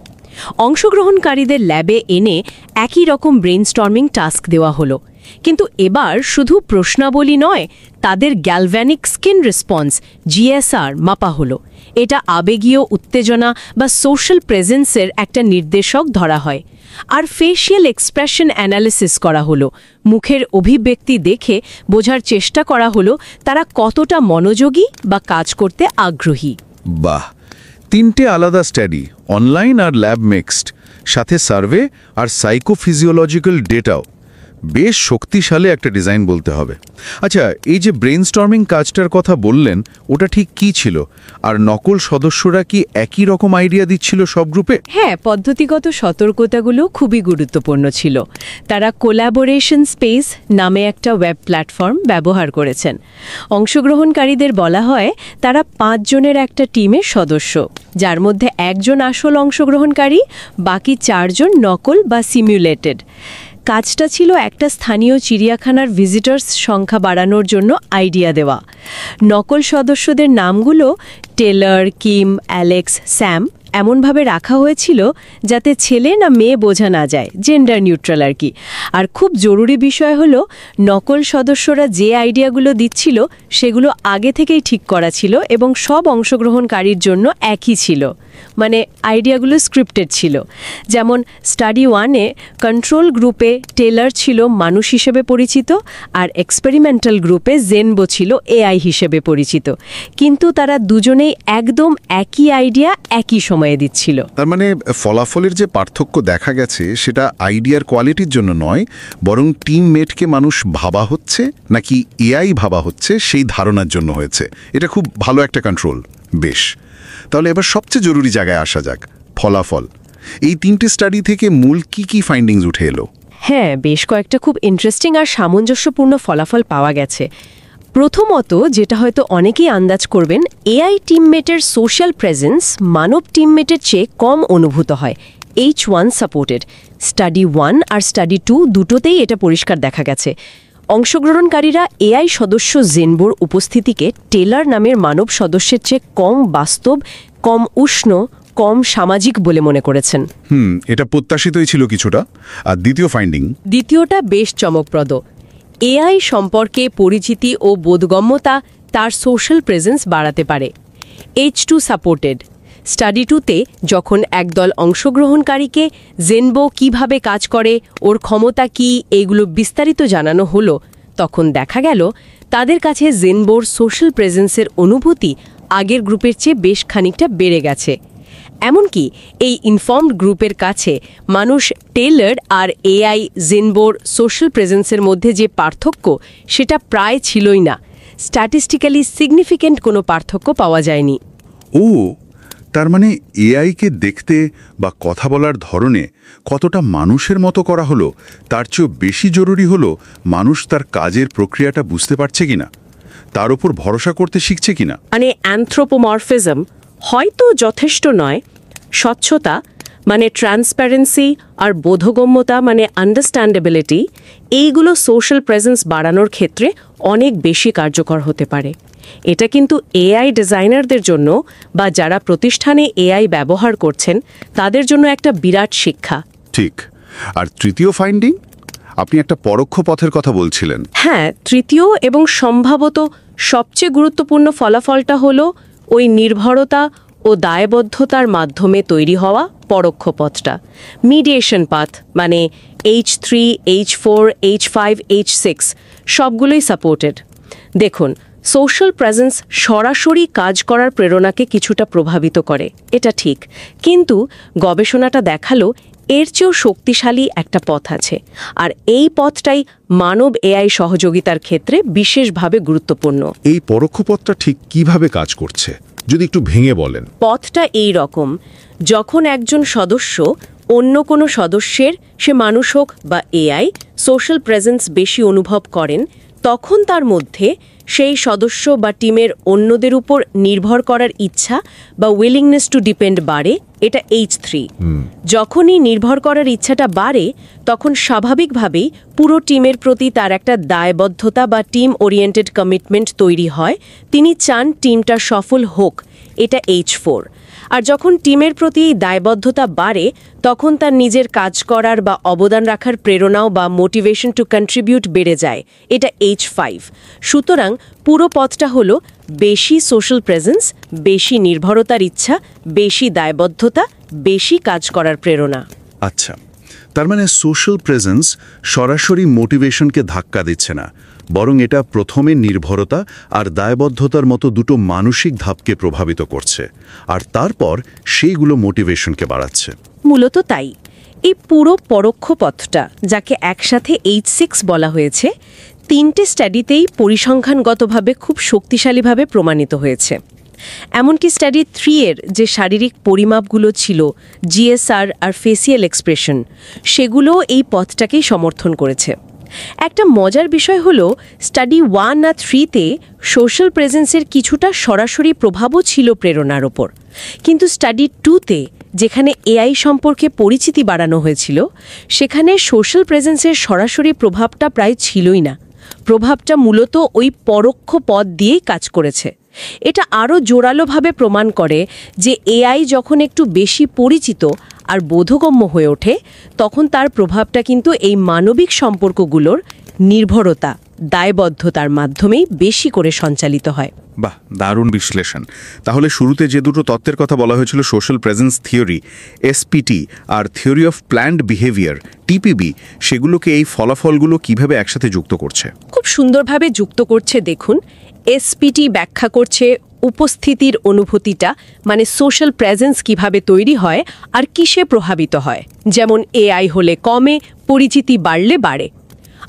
অংশগ্রহণকারীদের ল্যাবে এনে একই রকম ব্রেইনস্টর্মিং টাস্ক দেওয়া হলো, কিন্তু এবার শুধু প্রশ্নাবলী নয়, তাদের গ্যালভ্যানিক স্কিন রেসপন্স GSR মাপা হলো। এটা আবেগীয় উত্তেজনা বা সোশ্যাল প্রেজেন্সের একটা নির্দেশক ধরা হয়। আর ফেশিয়াল এক্সপ্রেশন অ্যানালিসিস করা হলো, মুখের অভিব্যক্তি দেখে বোঝার চেষ্টা করা হলো তারা কতটা মনোযোগী বা কাজ করতে আগ্রহী। বাহ, 3টে আলাদা স্টাডি, অনলাইন আর ল্যাব মিক্সড, সাথে সার্ভে আর সাইকোফিজিওলজিক্যাল ডেটাও। বেশ শক্তিশালী একটা ডিজাইন বলতে হবে। আচ্ছা, এই যে ব্রেইনস্টর্মিং কাজটার কথা বললেন, ওটা ঠিক কি ছিল? আর নকল সদস্যরা কি একই রকম আইডিয়া দিচ্ছিল সব গ্রুপে? হ্যাঁ, পদ্ধতিগত সতর্কতাগুলো খুবই গুরুত্বপূর্ণ ছিল। তারা কোলাবোরেশন স্পেস নামে একটা ওয়েব প্ল্যাটফর্ম ব্যবহার করেছেন। অংশগ্রহণকারীদের বলা হয় তারা 5 জনের একটা টিমের সদস্য, যার মধ্যে একজন আসল অংশগ্রহণকারী, বাকি 4 জন নকল বা সিমুলেটেড। কাজটা ছিল একটা স্থানীয় চিড়িয়াখানার ভিজিটার্স সংখ্যা বাড়ানোর জন্য আইডিয়া দেওয়া। নকল সদস্যদের নামগুলো টেলর, কিম, অ্যালেক্স, স্যাম এমনভাবে রাখা হয়েছিল যাতে ছেলে না মেয়ে বোঝা না যায়, জেন্ডার নিউট্রাল আর কি। আর খুব জরুরি বিষয় হলো নকল সদস্যরা যে আইডিয়াগুলো দিচ্ছিল সেগুলো আগে থেকেই ঠিক করা ছিল এবং সব অংশগ্রহণকারীর জন্য একই ছিল, মানে আইডিয়াগুলো স্ক্রিপ্টেড ছিল। যেমন স্টাডি 1-এ কন্ট্রোল গ্রুপে টেলর ছিল মানুষ হিসেবে পরিচিত, আর এক্সপেরিমেন্টাল গ্রুপে জেনবো ছিল এআই হিসেবে পরিচিত, কিন্তু তারা দুজনেই একদম একই আইডিয়া একই সময় সময়ে দিচ্ছিল। তার মানে ফলাফলের যে পার্থক্য দেখা গেছে সেটা আইডিয়ার কোয়ালিটির জন্য নয়, বরং টিমমেটকে মানুষ ভাবা হচ্ছে নাকি এআই ভাবা হচ্ছে সেই ধারণার জন্য হয়েছে। এটা খুব ভালো একটা কন্ট্রোল। বেশ, তাহলে এবার সবচেয়ে জরুরি জায়গায় আসা যাক, ফলাফল। এই 3টে স্টাডি থেকে মূল কি ফাইন্ডিংস উঠে এলো? হ্যাঁ, বেশ কয়েকটা খুব ইন্টারেস্টিং আর সামঞ্জস্যপূর্ণ ফলাফল পাওয়া গেছে। প্রথমত, যেটা হয়তো অনেকেই আন্দাজ করবেন, এআই টিমমেটের সোশ্যাল প্রেজেন্স মানব টিমমেটের চেয়ে কম অনুভূত হয় H1 সাপোর্টেড। স্টাডি 1 আর স্টাডি 2 দুটোতেই এটা পরিষ্কার দেখা গেছে। অংশগ্রহণকারীরা এআই সদস্য জেনবোর উপস্থিতিকে টেলার নামের মানব সদস্যের চেয়ে কম বাস্তব, কম উষ্ণ, কম সামাজিক বলে মনে করেছেন। এটা প্রত্যাশিতই ছিল কিছুটা। আর দ্বিতীয় ফাইন্ডিং? দ্বিতীয়টা বেশ চমকপ্রদ। এআই সম্পর্কে পরিচিতি ও বোধগম্যতা তার সোশ্যাল প্রেজেন্স বাড়াতে পারে। H2 supported. স্টাডি 2তে যখন একদল অংশগ্রহণকারীকে জেনবো কিভাবে কাজ করে, ওর ক্ষমতা কি, এইগুলো বিস্তারিত জানানো হলো, তখন দেখা গেল তাদের কাছে জেনবোর সোশ্যাল প্রেজেন্সের অনুভূতি আগের গ্রুপের চেয়ে বেশ খানিকটা বেড়ে গেছে। এমনকি এই ইনফর্মড গ্রুপের কাছে মানুষ টেলার আর এআই জেনবোর সোশ্যাল প্রেজেন্সের মধ্যে যে পার্থক্য, সেটা প্রায় ছিলই না। স্ট্যাটিস্টিক্যালি সিগনিফিক্যান্ট কোনো পার্থক্য পাওয়া যায়নি। ও, তার মানে এআইকে দেখতে বা কথা বলার ধরনে কতটা মানুষের মতো করা হলো, তার চেয়েও বেশি জরুরি হলো মানুষ তার কাজের প্রক্রিয়াটা বুঝতে পারছে কিনা, তার উপর ভরসা করতে শিখছে কিনা। মানে অ্যানথ্রোপোমরফিজম হয়তো যথেষ্ট নয়। স্বচ্ছতা মানে ট্রান্সপারেন্সি আর বোধগম্যতা মানে আন্ডারস্ট্যান্ডেবিলিটি, এইগুলো সোশ্যাল প্রেজেন্স বাড়ানোর ক্ষেত্রে অনেক বেশি কার্যকর হতে পারে। এটা কিন্তু এআই ডিজাইনারদের জন্য বা যারা প্রতিষ্ঠানে এআই ব্যবহার করছেন তাদের জন্য একটা বিরাট শিক্ষা। ঠিক। আর তৃতীয় ফাইন্ডিং? আপনি একটা পরোক্ষ পথের কথা বলছিলেন। হ্যাঁ, তৃতীয় এবং সম্ভবত সবচেয়ে গুরুত্বপূর্ণ ফলাফলটা হলো ওই নির্ভরতা ও দায়বদ্ধতার মাধ্যমে তৈরি হওয়া পরোক্ষ পথটা, মিডিয়েশন পাথ, মানে H3, H4, H5, H6 সবগুলোই সাপোর্টেড। দেখুন, সোশ্যাল প্রেজেন্স সরাসরি কাজ করার প্রেরণাকে কিছুটা প্রভাবিত করে, এটা ঠিক, কিন্তু গবেষণাটা দেখালো এর চেয়েও শক্তিশালী একটা পথ আছে, আর এই পথটাই মানব এআই সহযোগিতার ক্ষেত্রে বিশেষভাবে গুরুত্বপূর্ণ। এই পরোক্ষ পথটা ঠিক কিভাবে কাজ করছে যদি একটু ভেঙে বলেন? পথটা এই রকম: যখন একজন সদস্য অন্য কোনো সদস্যের, সে মানুষ হোক বা এআই, সোশ্যাল প্রেজেন্স বেশি অনুভব করেন, তখন তার মধ্যে সেই সদস্য বা টিমের অন্যদের উপর নির্ভর করার ইচ্ছা বা উইলিংনেস টু ডিপেন্ড বাড়ে, এটা H3। যখনই নির্ভর করার ইচ্ছাটা বাড়ে, তখন স্বাভাবিকভাবেই পুরো টিমের প্রতি তার একটা দায়বদ্ধতা বা টিম ওরিয়েন্টেড কমিটমেন্ট তৈরি হয়। তিনি চান টিমটা সফল হোক, এটা H4। আর যখন টিমের প্রতি দায়বদ্ধতা বাড়ে, তখন তার নিজের কাজ করার বা অবদান রাখার প্রেরণাও বা মোটিভেশন টু কন্ট্রিবিউট বেড়ে যায়, এটা H5। সুতরাং পুরো পথটা হলো বেশি সোশ্যাল প্রেজেন্স, বেশি নির্ভরতার ইচ্ছা, বেশি দায়বদ্ধতা, বেশি কাজ করার প্রেরণা। আচ্ছা, তার মানে সোশ্যাল প্রেজেন্স সরাসরি মোটিভেশনকে ধাক্কা দিচ্ছে না, বরং এটা প্রথমে নির্ভরতা আর দায়বদ্ধতার মতো দুটো মানসিক ধাপকে প্রভাবিত করছে, আর তারপর সেইগুলো মোটিভেশনকে বাড়াচ্ছে। মূলত তাই এই পুরো পরোক্ষ পথটা, যাকে একসাথে H6 বলা হয়েছে, 3টে স্টাডিতেই পরিসংখ্যানগতভাবে খুব শক্তিশালীভাবে প্রমাণিত হয়েছে। এমনকি স্টাডি 3-এর যে শারীরিক পরিমাপগুলো ছিল, জিএসআর আর ফেসিয়াল এক্সপ্রেশন, সেগুলোও এই পথটাকেই সমর্থন করেছে। একটা মজার বিষয় হলো, স্টাডি 1 আর 3-তে সোশ্যাল প্রেজেন্সের কিছুটা সরাসরি প্রভাবও ছিল প্রেরণার ওপর, কিন্তু স্টাডি 2-তে, যেখানে এআই সম্পর্কে পরিচিতি বাড়ানো হয়েছিল, সেখানে সোশ্যাল প্রেজেন্সের সরাসরি প্রভাবটা প্রায় ছিলই না। প্রভাবটা মূলত ওই পরোক্ষ পথ দিয়েই কাজ করেছে। এটা আরও জোরালোভাবে প্রমাণ করে যে এআই যখন একটু বেশি পরিচিত আর বোধগম্য হয়ে ওঠে, তখন তার প্রভাবটা কিন্তু এই মানবিক সম্পর্কগুলোর নির্ভরতা, দায়বদ্ধতার মাধ্যমেই বেশি করে সঞ্চালিত হয়। বাহ, দারুণ বিশ্লেষণ। তাহলে শুরুতে যে দুটো তত্ত্বের কথা বলা হয়েছিল, সোশ্যাল প্রেজেন্স থিওরি এসপিটি আর theory of planned behaviour TPB, সেগুলোকে এই ফলাফলগুলো কিভাবে একসাথে যুক্ত করছে? খুব সুন্দরভাবে যুক্ত করছে। দেখুন, এসপিটি ব্যাখ্যা করছে উপস্থিতির অনুভূতিটা মানে সোশ্যাল প্রেজেন্স কিভাবে তৈরি হয় আর কিসে প্রভাবিত হয়। যেমন এআই হলে কমে, পরিচিতি বাড়লে বাড়ে।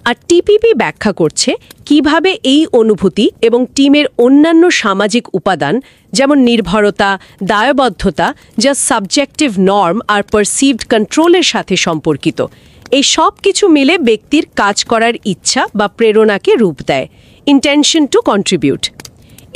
আর টিপিপি ব্যাখ্যা করছে কিভাবে এই অনুভূতি এবং টিমের অন্যান্য সামাজিক উপাদান যেমন নির্ভরতা, দায়বদ্ধতা, যা সাবজেক্টিভ নর্ম আর পারসিভড কন্ট্রোলের সাথে সম্পর্কিত, এই সব কিছু মিলে ব্যক্তির কাজ করার ইচ্ছা বা প্রেরণাকে রূপ দেয়। Intention to contribute.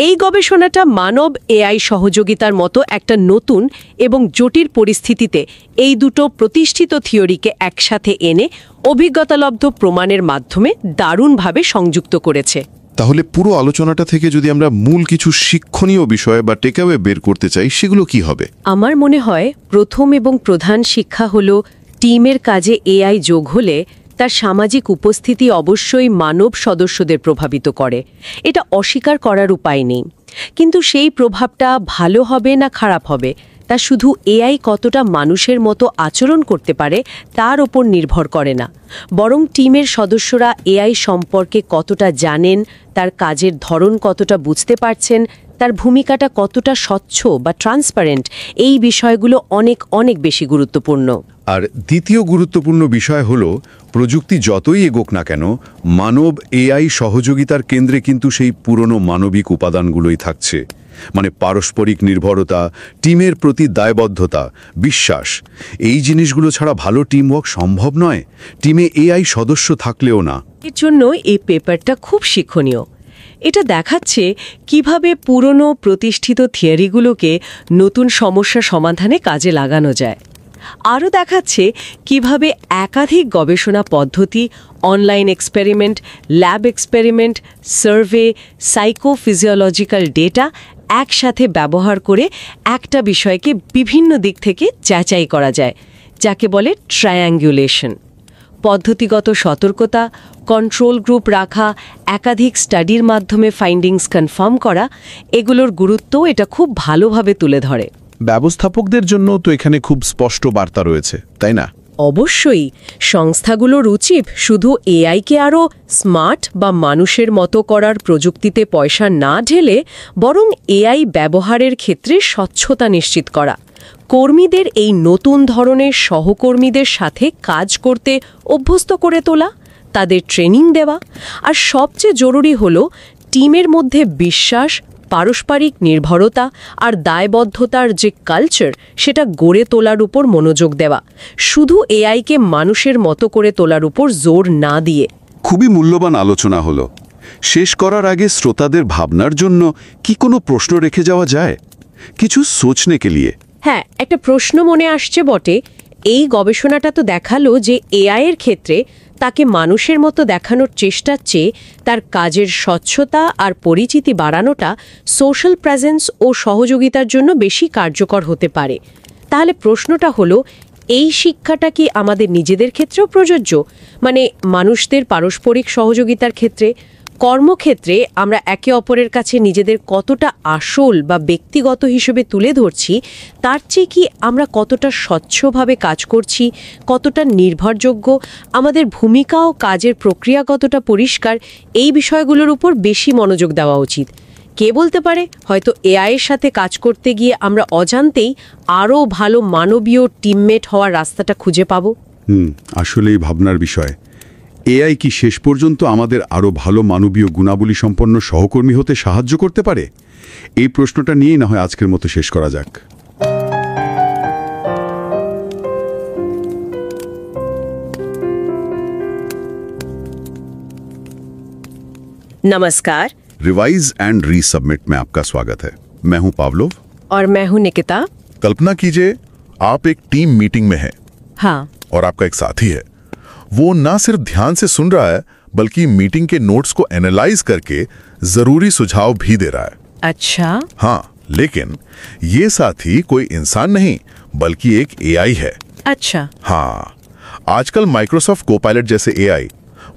এই গবেষণাটা মানব এআই সহযোগিতার মতো একটা নতুন এবং জটিল পরিস্থিতিতে এই দুটো প্রতিষ্ঠিত থিওরিকে একসাথে এনে অভিজ্ঞতালব্ধ প্রমাণের মাধ্যমে দারুণভাবে সংযুক্ত করেছে। তাহলে পুরো আলোচনাটা থেকে যদি আমরা মূল কিছু শিক্ষণীয় বিষয় বা টেকঅ্যাওয়ে বের করতে চাই, সেগুলো কি হবে? আমার মনে হয় প্রথম এবং প্রধান শিক্ষা হলো টিমের কাজে এআই যোগ হলে তার সামাজিক উপস্থিতি অবশ্যই মানব সদস্যদের প্রভাবিত করে, এটা অস্বীকার করার উপায় নেই। কিন্তু সেই প্রভাবটা ভালো হবে না খারাপ হবে তা শুধু এআই কতটা মানুষের মতো আচরণ করতে পারে তার ওপর নির্ভর করে না, বরং টিমের সদস্যরা এআই সম্পর্কে কতটা জানেন, তার কাজের ধরন কতটা বুঝতে পারছেন, তার ভূমিকাটা কতটা স্বচ্ছ বা ট্রান্সপারেন্ট, এই বিষয়গুলো অনেক অনেক বেশি গুরুত্বপূর্ণ। আর দ্বিতীয় গুরুত্বপূর্ণ বিষয় হল, প্রযুক্তি যতই এগোক না কেন, মানব এআই সহযোগিতার কেন্দ্রে কিন্তু সেই পুরনো মানবিক উপাদানগুলোই থাকছে। মানে পারস্পরিক নির্ভরতা, টিমের প্রতি দায়বদ্ধতা, বিশ্বাস। এই জিনিসগুলো ছাড়া ভালো টিমওয়ার্ক সম্ভব নয়, টিমে এআই সদস্য থাকলেও না। এর জন্য এই পেপারটা খুব শিক্ষণীয়। এটা দেখাচ্ছে কিভাবে পুরনো প্রতিষ্ঠিত থিওরিগুলোকে নতুন সমস্যা সমাধানে কাজে লাগানো যায়। আরও দেখাচ্ছে কিভাবে একাধিক গবেষণা পদ্ধতি, online experiment, lab experiment, survey, psychophysiological data একসাথে ব্যবহার করে একটা বিষয়কে বিভিন্ন দিক থেকে যাচাই করা যায়, যাকে বলে ট্রায়াঙ্গুলেশন। পদ্ধতিগত সতর্কতা, কন্ট্রোল গ্রুপ রাখা, একাধিক স্টাডির মাধ্যমে ফাইন্ডিংস কনফার্ম করা, এগুলোর গুরুত্ব এটা খুব ভালোভাবে তুলে ধরে। ব্যবস্থাপকদের জন্য তো এখানে খুব স্পষ্ট বার্তা রয়েছে, তাই না? অবশ্যই সংস্থাগুলোর উচিত শুধু এআইকে আরও স্মার্ট বা মানুষের মতো করার প্রযুক্তিতে পয়সা না ঢেলে বরং এআই ব্যবহারের ক্ষেত্রে স্বচ্ছতা নিশ্চিত করা, কর্মীদের এই নতুন ধরনের সহকর্মীদের সাথে কাজ করতে অভ্যস্ত করে তোলা, তাদের ট্রেনিং দেওয়া, আর সবচেয়ে জরুরি হলো টিমের মধ্যে বিশ্বাস, পারস্পরিক নির্ভরতা আর দায়বদ্ধতার যে কালচার, সেটা গড়ে তোলার উপর মনোযোগ দেওয়া, শুধু এআইকে মানুষের মতো করে তোলার উপর জোর না দিয়ে। খুবই মূল্যবান আলোচনা হলো। শেষ করার আগে শ্রোতাদের ভাবনার জন্য কি কোনো প্রশ্ন রেখে যাওয়া যায়? কিছু সোচনে কে লিয়ে। হ্যাঁ, একটা প্রশ্ন মনে আসছে বটে। এই গবেষণাটা তো দেখালো যে এআই এর ক্ষেত্রে তাকে মানুষের মতো দেখানোর চেষ্টার চেয়ে তার কাজের স্বচ্ছতা আর পরিচিতি বাড়ানোটা সোশ্যাল প্রেজেন্স ও সহযোগিতার জন্য বেশি কার্যকর হতে পারে। তাহলে প্রশ্নটা হলো, এই শিক্ষাটা কি আমাদের নিজেদের ক্ষেত্রেও প্রযোজ্য? মানে মানুষদের পারস্পরিক সহযোগিতার ক্ষেত্রে, কর্মক্ষেত্রে আমরা একে অপরের কাছে নিজেদের কতটা আসল বা ব্যক্তিগত হিসেবে তুলে ধরছি, তার চেয়ে কি আমরা কতটা স্বচ্ছভাবে কাজ করছি, কতটা নির্ভরযোগ্য, আমাদের ভূমিকা ও কাজের প্রক্রিয়া কতটা পরিষ্কার, এই বিষয়গুলোর উপর বেশি মনোযোগ দেওয়া উচিত। কে বলতে পারে, হয়তো এআইয়ের সাথে কাজ করতে গিয়ে আমরা অজান্তেই আরও ভালো মানবীয় টিমমেট হওয়ার রাস্তাটা খুঁজে পাব। আসলেই ভাবনার বিষয়। এআই কি শেষ পর্যন্ত আমাদের আরও ভালো মানবীয় গুণাবলী সম্পন্ন সহকর্মী হতে সাহায্য করতে পারে? এই প্রশ্নটা নিয়েই না হয় আজকের মতো শেষ করা যাক। नमस्कार। रिवाइज एंड रीसबमिट में आपका स्वागत है। मैं हूं पावलोव और मैं हूं निकिता। कल्पना कीजिए आप एक टीम मीटिंग में हैं। हाँ। और आपका एक साथी है, वो ना सिर्फ ध्यान से सुन रहा है बल्कि मीटिंग के नोट्स को एनालाइज करके जरूरी सुझाव भी दे रहा है। अच्छा। हाँ, लेकिन ये साथी कोई इंसान नहीं बल्कि एक एआई है। अच्छा। हाँ, आजकल माइक्रोसॉफ्ट कोपायलट जैसे एआई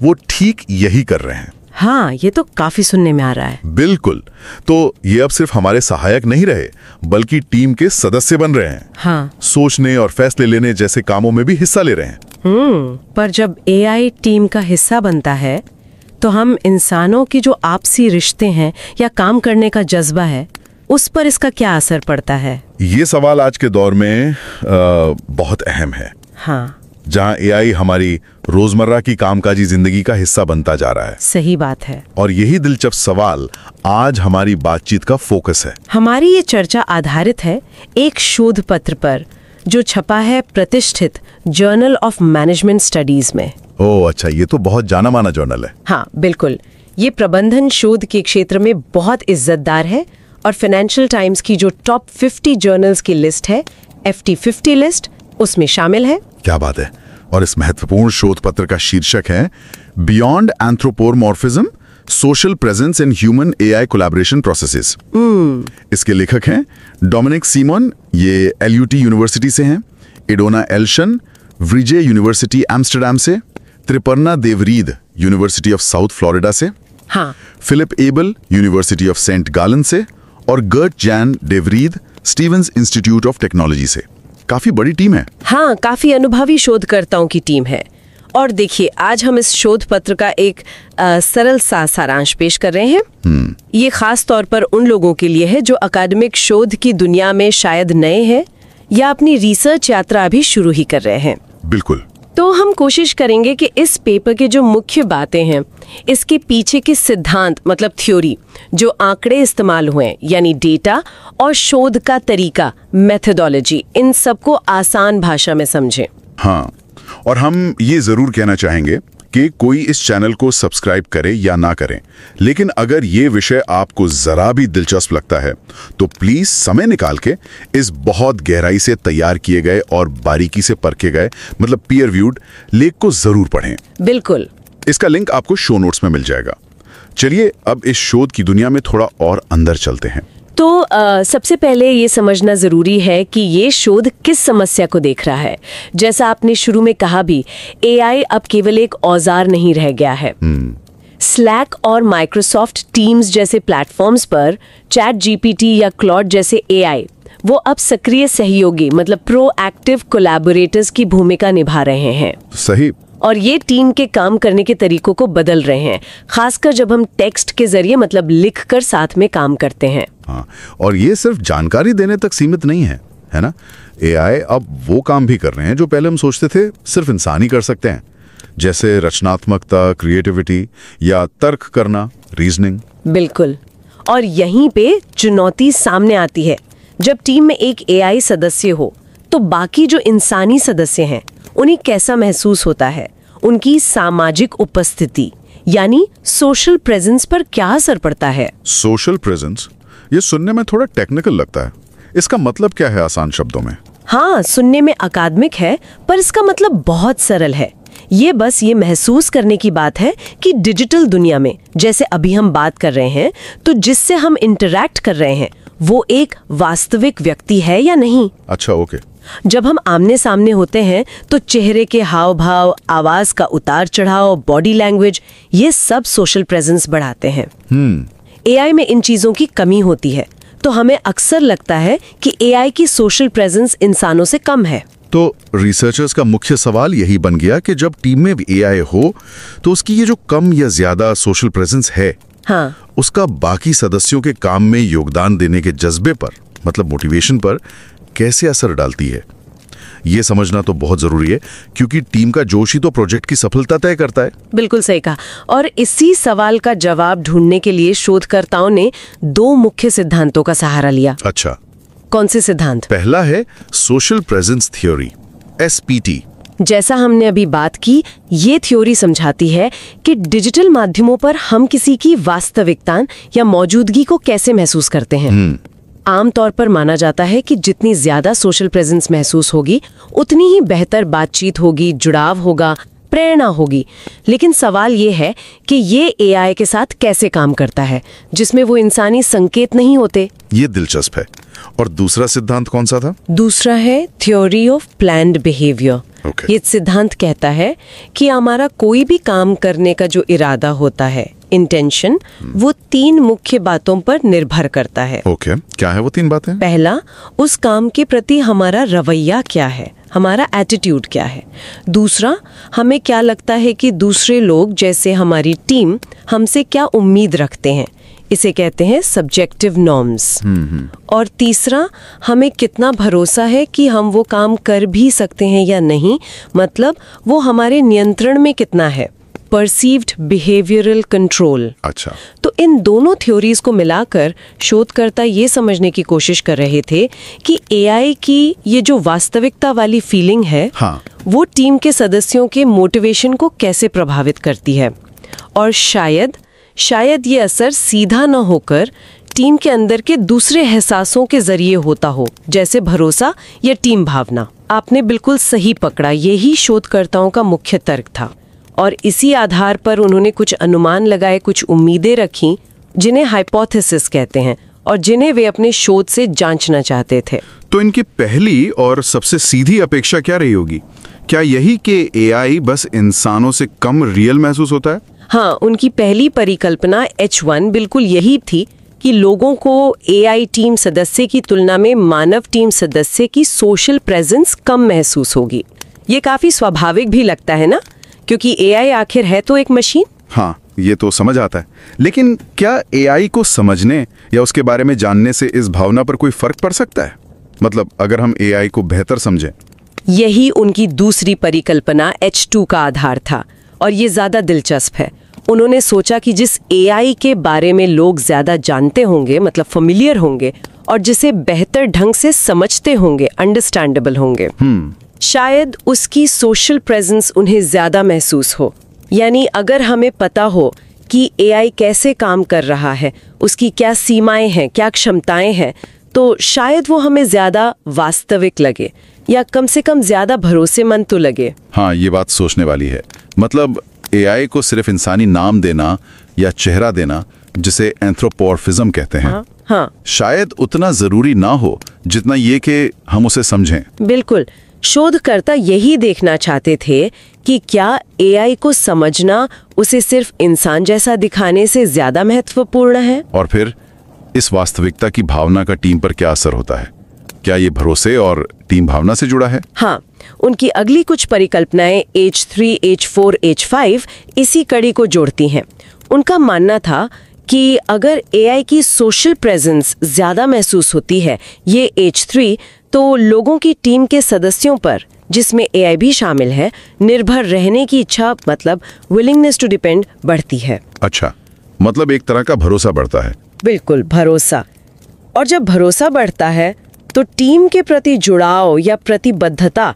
वो ठीक यही कर रहे हैं। हाँ, ये तो काफी सुनने में आ रहा है। बिल्कुल। तो ये अब सिर्फ हमारे सहायक नहीं रहे बल्कि टीम के सदस्य बन रहे हैं। हाँ। सोचने और फैसले लेने जैसे कामों में भी हिस्सा ले रहे हैं। पर जब एआई टीम का हिस्सा बनता है तो हम इंसानों के जो आपसी रिश्ते हैं या काम करने का जज्बा है, उस पर इसका क्या असर पड़ता है? ये सवाल आज के दौर में बहुत अहम है। हाँ, जहां एआई हमारी रोजमर्रा की कामकाजी जिंदगी का हिस्सा बनता जा रहा है। सही बात है। और यही दिलचस्प सवाल आज हमारी बातचीत का फोकस है। हमारी ये चर्चा आधारित है एक शोध पत्र पर जो छपा है प्रतिष्ठित जर्नल ऑफ मैनेजमेंट स्टडीज में। ओह अच्छा, ये तो बहुत जाना माना जर्नल है। हाँ बिल्कुल, ये प्रबंधन शोध के क्षेत्र में बहुत इज्जतदार है और फाइनेंशियल टाइम्स की जो टॉप 50 जर्नल्स की लिस्ट है, FT 50 लिस्ट, उसमें शामिल है। क्या बात है। और इस महत्वपूर्ण शोध पत्र का शीर्षक है beyond anthropomorphism, social presence in human AI collaboration processes. इसके लेखक हैं डोमिनिक सीमोन, ये LUT यूनिवर्सिटी से हैं, Idona Elshan, Vrije university Amsterdam से, Triparna de Vreede university of South Florida से, हाँ, Philipp Ebel university of St Gallen से और Gert Jan de Vreede Stevens institute of technology से। काफी बड़ी टीम है। हाँ, काफी अनुभवी शोधकर्ताओं की टीम है। और देखिए, आज हम इस शोध पत्र का एक सरल सा सारांश पेश कर रहे हैं। ये खास तौर पर उन लोगों के लिए है जो अकादमिक शोध की दुनिया में शायद नए हैं या अपनी रिसर्च यात्रा अभी शुरू ही कर रहे हैं। बिल्कुल। तो हम कोशिश करेंगे कि इस पेपर के जो मुख्य बातें हैं, इसके पीछे के सिद्धांत मतलब थ्योरी, जो आंकड़े इस्तेमाल हुए यानी डेटा, और शोध का तरीका मेथोडोलॉजी, इन सबको आसान भाषा में समझें। हाँ, और हम ये जरूर कहना चाहेंगे कि कोई इस चैनल को सब्सक्राइब करे या ना करें, लेकिन अगर ये विषय आपको जरा भी दिलचस्प लगता है तो प्लीज समय निकाल के इस बहुत गहराई से तैयार किए गए और बारीकी से परखे गए मतलब पीयर व्यूड लेख को जरूर पढ़ें। बिल्कुल। इसका लिंक आपको शो नोट्स में मिल जाएगा। चलिए अब इस शोध की दुनिया में थोड़ा और अंदर चलते हैं। तो सबसे पहले ये समझना जरूरी है कि ये शोध किस समस्या को देख रहा है। जैसा आपने शुरू में कहा भी, एआई अब केवल एक औजार नहीं रह गया है। स्लैक और माइक्रोसॉफ्ट टीम्स जैसे प्लेटफॉर्म्स पर चैट जीपीटी या क्लॉड जैसे एआई, वो अब सक्रिय सहयोगी मतलब प्रोएक्टिव कोलैबोरेटर्स की भूमिका निभा रहे हैं। सही। और ये टीम के काम करने के तरीकों को बदल रहे हैं, खासकर जब हम टेक्स्ट के जरिए मतलब लिखकर साथ में काम करते हैं। हाँ, और ये सिर्फ जानकारी देने तक सीमित नहीं है, है ना? एआई अब वो काम भी कर रहे हैं जो पहले हम सोचते थे सिर्फ इंसान ही कर सकते हैं, जैसे रचनात्मकता, क्रिएटिविटी या तर्क करना, रीजनिंग। बिल्कुल। और यहीं पे चुनौती सामने आती है। जब टीम में एक एआई सदस्य हो तो बाकी जो इंसानी सदस्य हैं उन्हें कैसा महसूस होता है, उनकी सामाजिक उपस्थिति यानी सोशल प्रेजेंस पर क्या असर पड़ता है। सोशल प्रेजेंस, ये सुनने में थोड़ा टेक्निकल लगता है। इसका मतलब क्या है आसान शब्दों में? हाँ, सुनने में अकादमिक है पर इसका मतलब बहुत सरल है। ये बस ये महसूस करने की बात है कि डिजिटल दुनिया में जैसे अभी हम बात कर रहे हैं, तो जिससे हम इंटरैक्ट कर रहे हैं वो एक वास्तविक व्यक्ति है या नहीं। अच्छा, ओके। जब हम आमने सामने होते हैं तो चेहरे के हाव भाव, आवाज का उतार चढ़ाव, बॉडी लैंग्वेज, ये सब सोशल प्रेजेंस बढ़ाते हैं। एआई में इन चीजों की कमी होती है, तो हमें अक्सर लगता है कि एआई की सोशल प्रेजेंस इंसानों से कम है। तो रिसर्चर्स का मुख्य सवाल यही बन गया कि जब टीम में एआई हो तो उसकी ये जो कम या ज्यादा सोशल प्रेजेंस है, हाँ, उसका बाकी सदस्यों के काम में योगदान देने के जज्बे पर मतलब मोटिवेशन पर कैसे असर डालती है। ये समझना तो बहुत जरूरी है, क्योंकि टीम का जोश ही तो प्रोजेक्ट की सफलता तय करता है। बिल्कुल सही कहा। और इसी सवाल का जवाब ढूंढने के लिए शोधकर्ताओं ने 2 मुख्य सिद्धांतों का सहारा लिया। अच्छा, कौन से सिद्धांत? पहला है सोशल प्रेजेंस थ्योरी, SPT। जैसा हमने अभी बात की, ये थ्योरी समझाती है कि डिजिटल माध्यमों पर हम किसी की वास्तविकता या मौजूदगी को कैसे महसूस करते हैं। आमतौर पर माना जाता है कि जितनी ज्यादा सोशल प्रेजेंस महसूस होगी उतनी ही बेहतर बातचीत होगी, जुड़ाव होगा, प्रेरणा होगी। लेकिन सवाल ये है कि ये एआई के साथ कैसे काम करता है जिसमें वो इंसानी संकेत नहीं होते। ये दिलचस्प है। और दूसरा सिद्धांत कौन सा था? दूसरा है थ्योरी ऑफ प्लान्ड बिहेवियर। ये सिद्धांत कहता है कि हमारा कोई भी काम करने का जो इरादा होता है, इंटेंशन, वो 3 मुख्य बातों पर निर्भर करता है। ओके, क्या है वो 3 बातें? पहला, उस काम के प्रति हमारा रवैया क्या है, हमारा एटीट्यूड क्या है। दूसरा, हमें क्या लगता है कि दूसरे लोग जैसे हमारी टीम हमसे क्या उम्मीद रखते हैं। इसे कहते हैं सब्जेक्टिव नॉर्म्स। और तीसरा, हमें कितना भरोसा है कि हम वो काम कर भी सकते हैं या नहीं, मतलब वो हमारे नियंत्रण में कितना है, परसीव्ड बिहेवियरल कंट्रोल। अच्छा, तो इन दोनों थ्योरीज को मिलाकर शोधकर्ता ये समझने की कोशिश कर रहे थे कि एआई की ये जो वास्तविकता वाली फीलिंग है, हाँ, वो टीम के सदस्यों के मोटिवेशन को कैसे प्रभावित करती है। और शायद ये असर सीधा न होकर टीम के अंदर के दूसरे एहसासों के जरिए होता हो, जैसे भरोसा या टीम भावना। आपने बिल्कुल सही पकड़ा, यही शोधकर्ताओं का मुख्य तर्क था। और इसी आधार पर उन्होंने कुछ अनुमान लगाए, कुछ उम्मीदें रखी, जिन्हें हाइपोथेसिस कहते हैं और जिन्हें वे अपने शोध से जांचना चाहते थे। तो इनकी पहली और सबसे सीधी अपेक्षा क्या रही होगी? क्या यही कि एआई बस इंसानों से कम रियल महसूस होता है? हाँ, उनकी पहली परिकल्पना H1 बिल्कुल यही थी कि लोगों को एआई टीम सदस्य की तुलना में मानव टीम सदस्य की सोशल प्रेजेंस कम महसूस होगी। ये काफी स्वाभाविक भी लगता है ना, क्योंकि एआई आखिर है तो एक मशीन। हाँ, ये तो समझ आता है। लेकिन क्या एआई को समझने या उसके बारे में जानने से इस भावना पर कोई फर्क पड़ सकता है? मतलब अगर हम एआई को बेहतर समझें। यही उनकी दूसरी परिकल्पना H2 का आधार था, और ये ज्यादा दिलचस्प है। उन्होंने सोचा कि जिस एआई के बारे में लोग ज्यादा जानते होंगे, मतलब फेमिलियर होंगे, और जिसे बेहतर ढंग से समझते होंगे, अंडरस्टैंडेबल होंगे, शायद उसकी सोशल प्रेजेंस उन्हें ज्यादा महसूस हो। यानी अगर हमें पता हो कि एआई कैसे काम कर रहा है, उसकी क्या सीमाएं हैं, क्या क्षमताएं हैं, तो शायद वो हमें ज्यादा वास्तविक लगे, या कम से कम ज्यादा भरोसेमंद तो लगे। हाँ, ये बात सोचने वाली है। मतलब एआई को सिर्फ इंसानी नाम देना या चेहरा देना, जिसे एंथ्रोपोमॉर्फिज्म कहते हैं, हाँ, शायद उतना जरूरी ना हो जितना ये कि हम उसे समझें। बिल्कुल। शोधकर्ता यही देखना चाहते थे कि क्या एआई को समझना उसे सिर्फ इंसान जैसा दिखाने से ज्यादा महत्वपूर्ण है। और फिर इस वास्तविकता की भावना का टीम पर क्या असर होता है? क्या ये भरोसे और टीम भावना से जुड़ा है? हाँ, उनकी अगली कुछ परिकल्पनाएं H3, H4, H5 इसी कड़ी को जोड़ती हैं। उनका मानना था कि अगर एआई की सोशल प्रेजेंस ज्यादा महसूस होती है, ये H3, तो लोगों की टीम के सदस्यों पर, जिसमें एआई भी शामिल है, निर्भर रहने की इच्छा, मतलब विलिंगनेस टू डिपेंड, बढ़ती है। अच्छा, मतलब एक तरह का भरोसा बढ़ता है। बिल्कुल, भरोसा। और जब भरोसा बढ़ता है तो टीम के प्रति जुड़ाव या प्रतिबद्धता,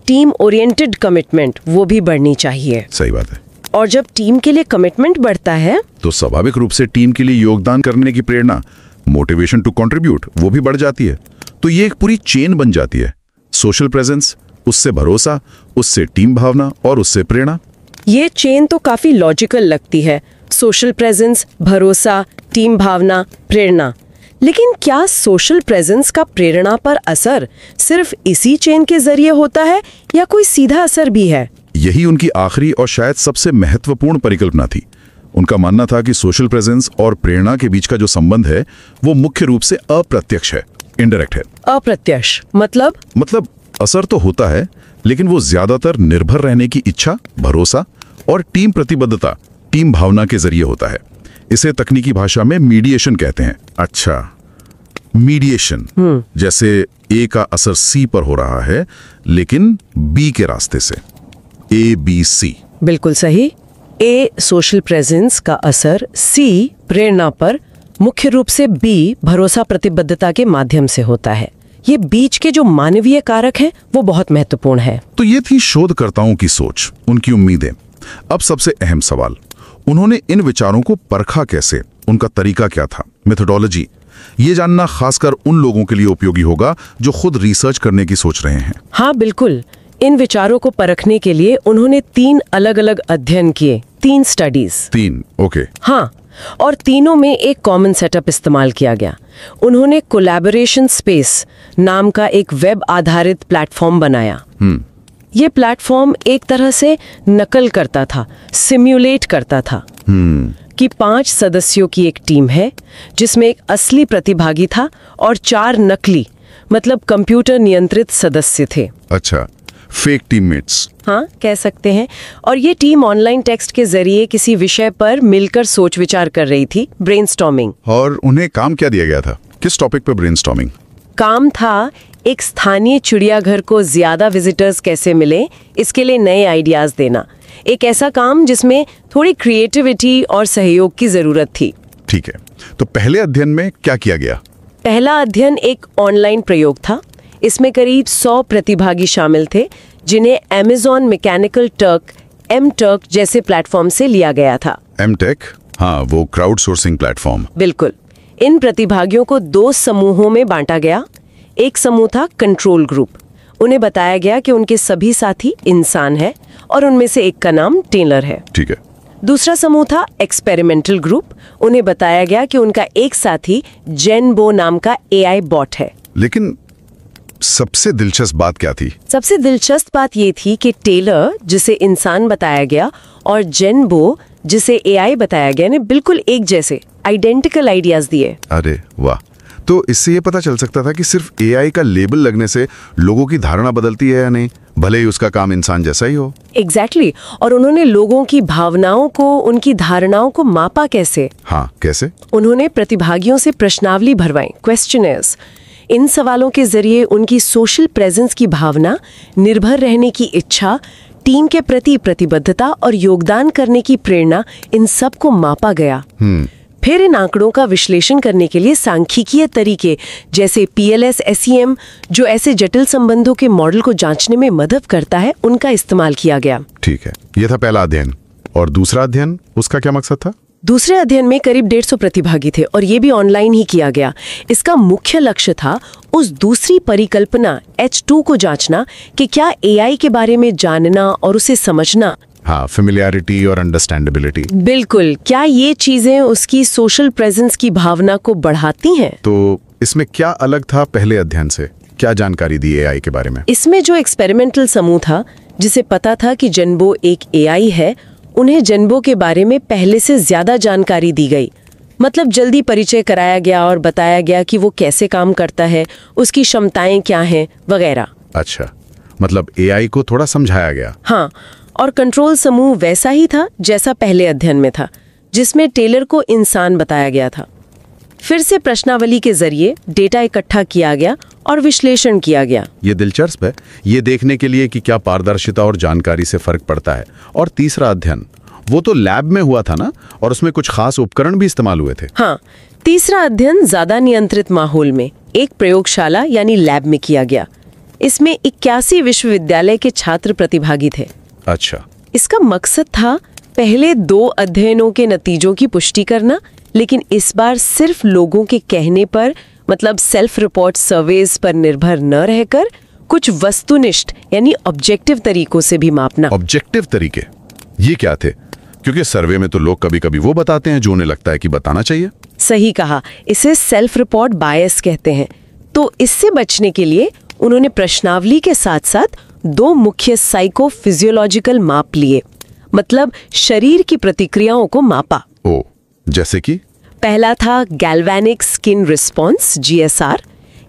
टीम ओरिएंटेड कमिटमेंट, वो भी बढ़नी चाहिए। सही बात है। और जब टीम के लिए कमिटमेंट बढ़ता है तो स्वाभाविक रूप से टीम के लिए योगदान करने की प्रेरणा, मोटिवेशन टू कंट्रीब्यूट, वो भी बढ़ जाती है। तो ये एक पूरी चेन बन जाती है। सोशल प्रेजेंस, उससे भरोसा, उससे टीम भावना और उससे प्रेरणा। ये चेन तो काफी लॉजिकल लगती है। सोशल प्रेजेंस, भरोसा, टीम भावना, प्रेरणा। लेकिन क्या सोशल प्रेजेंस का प्रेरणा पर असर सिर्फ इसी चेन के जरिए होता है, या कोई सीधा असर भी है? यही उनकी आखिरी और शायद सबसे महत्वपूर्ण परिकल्पना थी। उनका मानना था कि सोशल प्रेजेंस और प्रेरणा के बीच का जो संबंध है, वो मुख्य रूप से अप्रत्यक्ष है, इनडायरेक्ट है। अप्रत्यक्ष मतलब असर तो होता है, लेकिन वो ज्यादातर निर्भर रहने की इच्छा, भरोसा और टीम प्रतिबद्धता, टीम भावना के जरिए होता है। इसे तकनीकी भाषा में मीडिएशन कहते हैं। अच्छा, मीडिएशन, जैसे ए का असर सी पर हो रहा है, लेकिन बी के रास्ते से। ABC। बिल्कुल सही। ए सोशल प्रेजेंस का असर सी प्रेरणा पर, मुख्य रूप से बी भरोसा प्रतिबद्धता के माध्यम से होता है। ये बीच के जो मानवीय कारक हैं, वो बहुत महत्वपूर्ण है। तो ये थी शोधकर्ताओं की सोच, उनकी उम्मीदें। अब सबसे अहम सवाल, उन्होंने इन विचारों को परखा कैसे? उनका तरीका क्या था, मेथोडोलॉजी? ये जानना खासकर उन लोगों के लिए उपयोगी होगा जो खुद रिसर्च करने की सोच रहे हैं। हाँ बिल्कुल। इन विचारों को परखने के लिए उन्होंने 3 अलग-अलग अध्ययन किए, 3 स्टडीज। 3, ओके। हाँ, और तीनों में एक कॉमन सेटअप इस्तेमाल किया गया। उन्होंने कोलैबोरेशन स्पेस नाम का एक वेब आधारित प्लेटफॉर्म बनाया। ये प्लेटफॉर्म एक तरह से नकल करता था, सिम्युलेट करता था कि 5 सदस्यों की एक टीम है, जिसमें एक असली प्रतिभागी था और 4 नकली, मतलब कंप्यूटर नियंत्रित सदस्य थे। अच्छा, फेक टीममेट्स। हाँ, कह सकते हैं। और ये टीम ऑनलाइन टेक्स्ट के जरिए किसी विषय पर मिलकर सोच विचार कर रही थी, ब्रेनस्टॉर्मिंग। और उन्हें काम क्या दिया गया था? किस टॉपिक पे ब्रेनस्टॉर्मिंग? काम था एक स्थानीय चिड़ियाघर को ज्यादा विजिटर्स कैसे मिले, इसके लिए नए आइडियाज देना। एक ऐसा काम जिसमें थोड़ी क्रिएटिविटी और सहयोग की जरूरत थी। ठीक है, तो पहले अध्ययन में क्या किया गया? पहला अध्ययन एक ऑनलाइन प्रयोग था। इसमें करीब 100 प्रतिभागी शामिल थे, जिन्हें Amazon मैकेनिकल टर्क M-Turk जैसे प्लेटफॉर्म से लिया गया था। M-Tech, हाँ, वो क्राउड सोर्सिंग प्लेटफॉर्म। बिल्कुल। इन प्रतिभागियों को 2 समूहों में बांटा गया। एक समूह था कंट्रोल ग्रुप। उन्हें बताया गया कि उनके सभी साथी इंसान हैं और उनमें से एक का नाम टेलर है। ठीक है। दूसरा समूह था एक्सपेरिमेंटल ग्रुप। उन्हें बताया गया कि उनका एक साथी जेनबो नाम का AI बॉट है। लेकिन सबसे दिलचस्प बात क्या थी? सबसे दिलचस्प बात ये थी कि टेलर, जिसे इंसान बताया गया, और जेनबो, जिसे AI बताया गया, ने बिल्कुल एक जैसे आइडेंटिकल आइडियाज दिए। अरे वाह! तो इससे ये पता चल सकता था कि सिर्फ AI का लेबल लगने से लोगों की धारणा बदलती है या नहीं, भले ही उसका काम इंसान जैसा ही हो। एग्जैक्टली। और उन्होंने लोगों की भावनाओं को, उनकी धारणाओं को मापा कैसे? हाँ, कैसे? उन्होंने प्रतिभागियों से प्रश्नावली भरवाई, क्वेश्चनर्स। इन सवालों के जरिए उनकी सोशल प्रेजेंस की भावना, निर्भर रहने की इच्छा, टीम के प्रति प्रतिबद्धता और योगदान करने की प्रेरणा, इन सब को मापा गया। फिर इन आंकड़ों का विश्लेषण करने के लिए सांख्यिकीय तरीके जैसे PLS SEM, जो ऐसे जटिल संबंधों के मॉडल को जांचने में मदद करता है, उनका इस्तेमाल किया गया। ठीक है, यह था पहला अध्ययन। और दूसरा अध्ययन, उसका क्या मकसद था? दूसरे अध्ययन में करीब 150 प्रतिभागी थे और ये भी ऑनलाइन ही किया गया। इसका मुख्य लक्ष्य था उस दूसरी परिकल्पना H2 को जांचना कि क्या AI के बारे में जानना और उसे समझना, हाँ, फेमिलियरिटी और अंडरस्टैंडेबिलिटी, बिल्कुल, क्या ये चीजें उसकी सोशल प्रेजेंस की भावना को बढ़ाती हैं? तो इसमें क्या अलग था पहले अध्ययन से? क्या जानकारी दी AI के बारे में? इसमें जो एक्सपेरिमेंटल समूह था, जिसे पता था कि जेनबो एक AI है, उन्हें जेनबो के बारे में पहले से ज्यादा जानकारी दी गई। मतलब जल्दी परिचय कराया गया और बताया गया कि वो कैसे काम करता है, उसकी क्षमताएं क्या हैं, वगैरह। अच्छा, मतलब AI को थोड़ा समझाया गया। हाँ, और कंट्रोल समूह वैसा ही था जैसा पहले अध्ययन में था, जिसमें टेलर को इंसान बताया गया था। फिर से प्रश्नावली के जरिए डेटा इकट्ठा किया गया और विश्लेषण किया गया। ये दिलचस्प है, ये देखने के लिए कि क्या पारदर्शिता और जानकारी से फर्क पड़ता है। और तीसरा अध्ययन, वो तो लैब में हुआ था ना, और उसमें कुछ खास उपकरण भी इस्तेमाल हुए थे। हाँ, तीसरा अध्ययन ज्यादा नियंत्रित माहौल में एक प्रयोगशाला यानी लैब में किया गया। इसमें 81 विश्वविद्यालय के छात्र प्रतिभागी थे। अच्छा। इसका मकसद था पहले 2 अध्ययनों के नतीजों की पुष्टि करना, लेकिन इस बार सिर्फ लोगों के कहने पर, मतलब सेल्फ रिपोर्ट सर्वेज पर निर्भर न रहकर कुछ वस्तुनिष्ठ यानी ऑब्जेक्टिव तरीकों से भी मापना। ऑब्जेक्टिव तरीके, ये क्या थे? क्योंकि सर्वे में तो लोग कभी कभी वो बताते हैं जो उन्हें लगता है कि बताना चाहिए। सही कहा, इसे सेल्फ रिपोर्ट बायस कहते हैं। तो इससे बचने के लिए उन्होंने प्रश्नावली के साथ साथ 2 मुख्य साइको फिजियोलॉजिकल माप लिए, मतलब शरीर की प्रतिक्रियाओं को मापा। ओ, जैसे कि? पहला था गैल्वेनिक स्किन रिस्पॉन्स, GSR।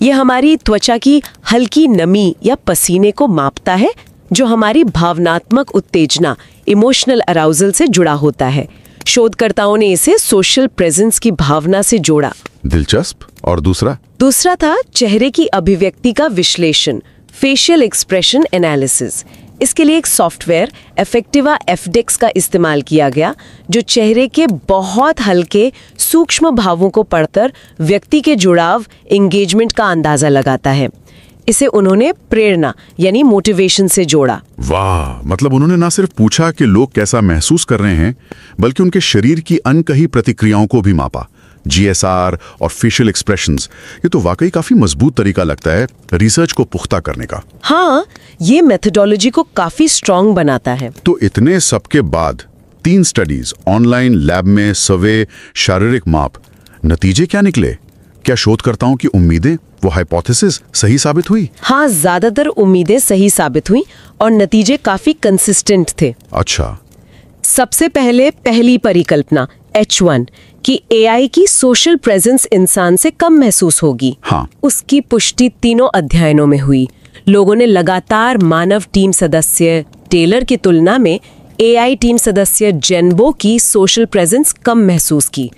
ये हमारी त्वचा की हल्की नमी या पसीने को मापता है, जो हमारी भावनात्मक उत्तेजना, इमोशनल अराउजल से जुड़ा होता है। शोधकर्ताओं ने इसे सोशल प्रेजेंस की भावना से जोड़ा। दिलचस्प। और दूसरा था चेहरे की अभिव्यक्ति का विश्लेषण, फेशियल एक्सप्रेशन एनालिसिस। इसके लिए एक सॉफ्टवेयर एफेक्टिवा FDEX का इस्तेमाल किया गया, जो चेहरे के बहुत हल्के सूक्ष्म भावों को पढ़कर व्यक्ति के जुड़ाव, एंगेजमेंट का अंदाजा लगाता है। इसे उन्होंने प्रेरणा यानी मोटिवेशन से जोड़ा। वाह, मतलब उन्होंने ना सिर्फ पूछा कि लोग कैसा महसूस कर रहे हैं, बल्कि उनके शरीर की अनकही प्रतिक्रियाओं को भी मापा। GSR और फेशियल एक्सप्रेशंस, ये तो वाकई काफी मजबूत तरीका लगता है रिसर्च को पुख्ता करने का। हाँ, ये मेथोडोलॉजी को काफी स्ट्रांग बनाता है। तो इतने सबके बाद 3 स्टडीज, ऑनलाइन, लैब में सर्वे, शारीरिक माप, नतीजे क्या निकले? क्या शोधकर्ताओं की उम्मीदें, वो हाइपोथेसिस सही साबित हुई? हाँ, ज्यादातर उम्मीदें सही साबित हुई और नतीजे काफी कंसिस्टेंट थे। अच्छा। सबसे पहले पहली परिकल्पना H1 कि AI की सोशल प्रेजेंस इंसान से कम महसूस होगी। हाँ। उसकी पुष्टि तीनों अध्ययनों में हुई। लोगों ने लगातार मानव टीम सदस्य टेलर की तुलना में एआई टीम सदस्य जेनबो की सोशल प्रेजेंस कम महसूस की।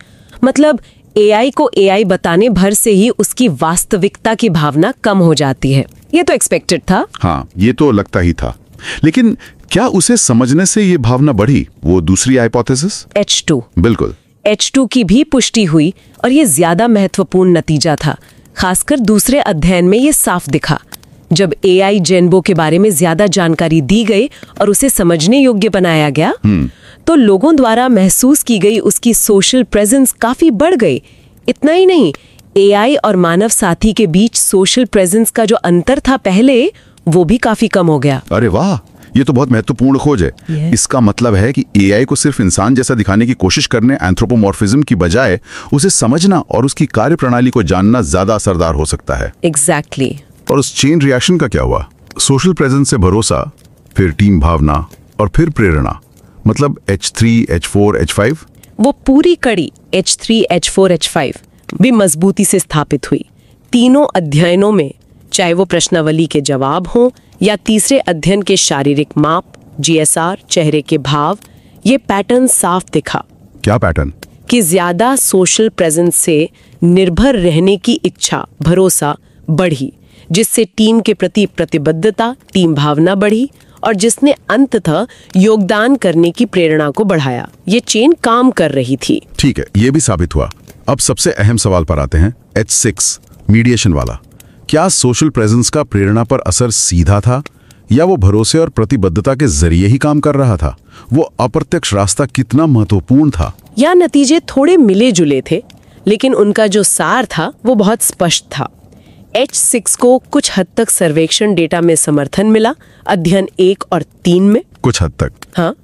मतलब एआई को एआई बताने भर से ही उसकी वास्तविकता की भावना कम हो जाती है। ये तो एक्सपेक्टेड था। हाँ, ये तो लगता ही था। लेकिन क्या उसे समझने से ये भावना बढ़ी? वो दूसरी हाइपोथेसिस H2 बिल्कुल H2 की भी पुष्टि हुई और ये ज्यादा महत्वपूर्ण नतीजा था। खासकर दूसरे अध्ययन में ये साफ दिखा। जब एआई जेनबो के बारे में ज्यादा जानकारी दी गई और उसे समझने योग्य बनाया गया, तो लोगों द्वारा महसूस की गई उसकी सोशल प्रेजेंस काफी बढ़ गई। इतना ही नहीं, एआई और मानव साथी के बीच सोशल प्रेजेंस का जो अंतर था पहले, वो भी काफी कम हो गया। अरे वाह, ये तो बहुत महत्वपूर्ण खोज है। इसका मतलब है कि एआई को सिर्फ इंसान जैसा दिखाने की कोशिश करने, एंथ्रोपोमॉर्फिज्म की बजाय उसे समझना और उसकी कार्यप्रणाली को जानना ज्यादा असरदार हो सकता है। एग्जैक्टली। और उस चेन रिएक्शन का क्या हुआ? सोशल प्रेजेंस से भरोसा, फिर टीम भावना और फिर प्रेरणा, मतलब H3, H4, H5। वो पूरी कड़ी H3, H4, H5 भी मजबूती से स्थापित हुई। तीनों अध्ययनों में, चाहे वो प्रश्नावली के जवाब हों या तीसरे अध्ययन के शारीरिक माप, GSR, चेहरे के भाव, ये पैटर्न साफ दिखा। क्या पैटर्न? कि ज्यादा सोशल प्रेजेंस से निर्भर रहने की इच्छा, भरोसा बढ़ी, जिससे टीम के प्रति प्रतिबद्धता, टीम भावना बढ़ी और जिसने अंततः योगदान करने की प्रेरणा को बढ़ाया। ये चेन काम कर रही थी। ठीक है, ये भी साबित हुआ। अब सबसे अहम सवाल पर आते हैं, H6 मीडिएशन वाला। क्या सोशल प्रेजेंस का प्रेरणा पर असर सीधा था या वो भरोसे और प्रतिबद्धता के जरिए ही काम कर रहा था? वो अप्रत्यक्ष रास्ता कितना महत्वपूर्ण था? या नतीजे थोड़े मिले जुले थे, लेकिन उनका जो सार था वो बहुत स्पष्ट था। H6 को कुछ हद तक सर्वेक्षण डेटा में समर्थन मिला, अध्ययन 1 और 3 में। कुछ हद तक, हाँ।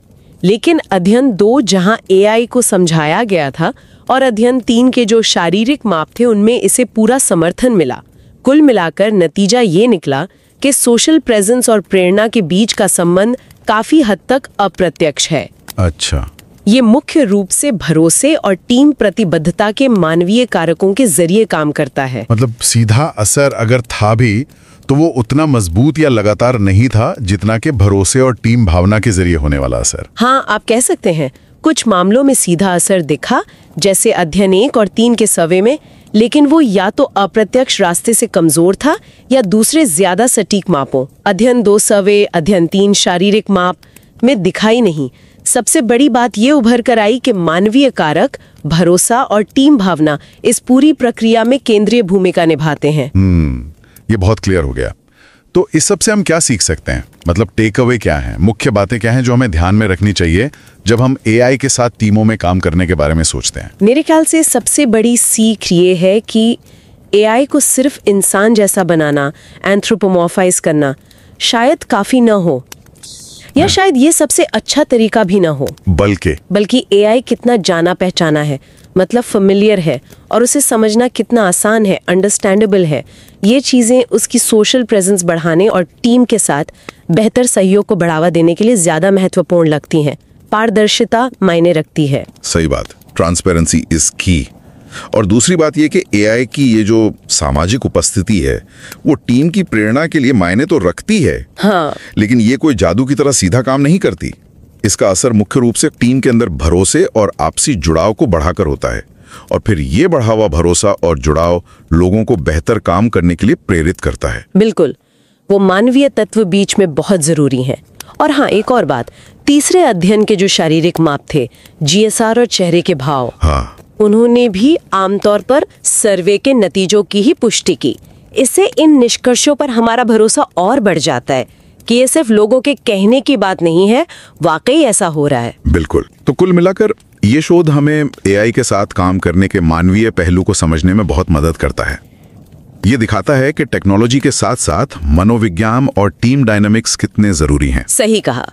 लेकिन अध्ययन 2 जहां एआई को समझाया गया था और अध्ययन 3 के जो शारीरिक माप थे, उनमें इसे पूरा समर्थन मिला। कुल मिलाकर नतीजा ये निकला कि सोशल प्रेजेंस और प्रेरणा के बीच का संबंध काफी हद तक अप्रत्यक्ष है। अच्छा। ये मुख्य रूप से भरोसे और टीम प्रतिबद्धता के मानवीय कारकों के जरिए काम करता है। मतलब सीधा असर अगर था भी तो वो उतना मजबूत या लगातार नहीं था जितना कि भरोसे और टीम भावना के जरिए होने वाला असर। हाँ, आप कह सकते हैं। कुछ मामलों में सीधा असर दिखा, जैसे अध्ययन 1 और 3 के सर्वे में, लेकिन वो या तो अप्रत्यक्ष रास्ते से कमजोर था या दूसरे ज्यादा सटीक मापों, अध्ययन 2 सर्वे, अध्ययन 3 शारीरिक माप में दिखाई नहीं। सबसे बड़ी बात ये उभर कर आई कि मानवीय कारक, भरोसा और टीम भावना इस पूरी प्रक्रिया में केंद्रीय भूमिका निभाते हैं। ये बहुत क्लियर हो गया। तो इस सब से हम क्या सीख सकते हैं? मतलब टेक अवे क्या है, मुख्य बातें क्या हैं जो हमें ध्यान में रखनी चाहिए जब हम एआई के साथ टीमों में काम करने के बारे में सोचते हैं? मेरे ख्याल से सबसे बड़ी सीख ये है कि एआई को सिर्फ इंसान जैसा बनाना, एंथ्रोपोमॉर्फाइज करना शायद काफी न हो, या शायद ये सबसे अच्छा तरीका भी ना हो। बल्कि एआई कितना जाना पहचाना है, मतलब फेमिलियर है, और उसे समझना कितना आसान है, अंडरस्टैंडेबल है, ये चीजें उसकी सोशल प्रेजेंस बढ़ाने और टीम के साथ बेहतर सहयोग को बढ़ावा देने के लिए ज्यादा महत्वपूर्ण लगती हैं। पारदर्शिता मायने रखती है। सही बात, ट्रांसपेरेंसी इज की। और दूसरी बात यह कि एआई की ये जो सामाजिक उपस्थिति है वो टीम की प्रेरणा के लिए मायने तो रखती है। हाँ। लेकिन ये कोई जादू की तरह सीधा काम नहीं करती। इसका असर मुख्य रूप से टीम के अंदर भरोसे और आपसी जुड़ाव को बढ़ाकर होता है, और फिर ये बढ़ा हुआ भरोसा और जुड़ाव लोगों को बेहतर काम करने के लिए प्रेरित करता है। बिल्कुल, वो मानवीय तत्व बीच में बहुत जरूरी है। और हाँ, एक और बात, तीसरे अध्ययन के जो शारीरिक माप थे, GSR और चेहरे के भाव, हाँ, उन्होंने भी आमतौर पर सर्वे के नतीजों की ही पुष्टि की। इससे इन निष्कर्षों पर हमारा भरोसा और बढ़ जाता है कि ये सिर्फ लोगों के कहने की बात नहीं है, वाकई ऐसा हो रहा है। बिल्कुल। तो कुल मिलाकर ये शोध हमें एआई के साथ काम करने के मानवीय पहलू को समझने में बहुत मदद करता है। ये दिखाता है कि टेक्नोलॉजी के साथ साथ मनोविज्ञान और टीम डायनामिक्स कितने जरूरी हैं। सही कहा।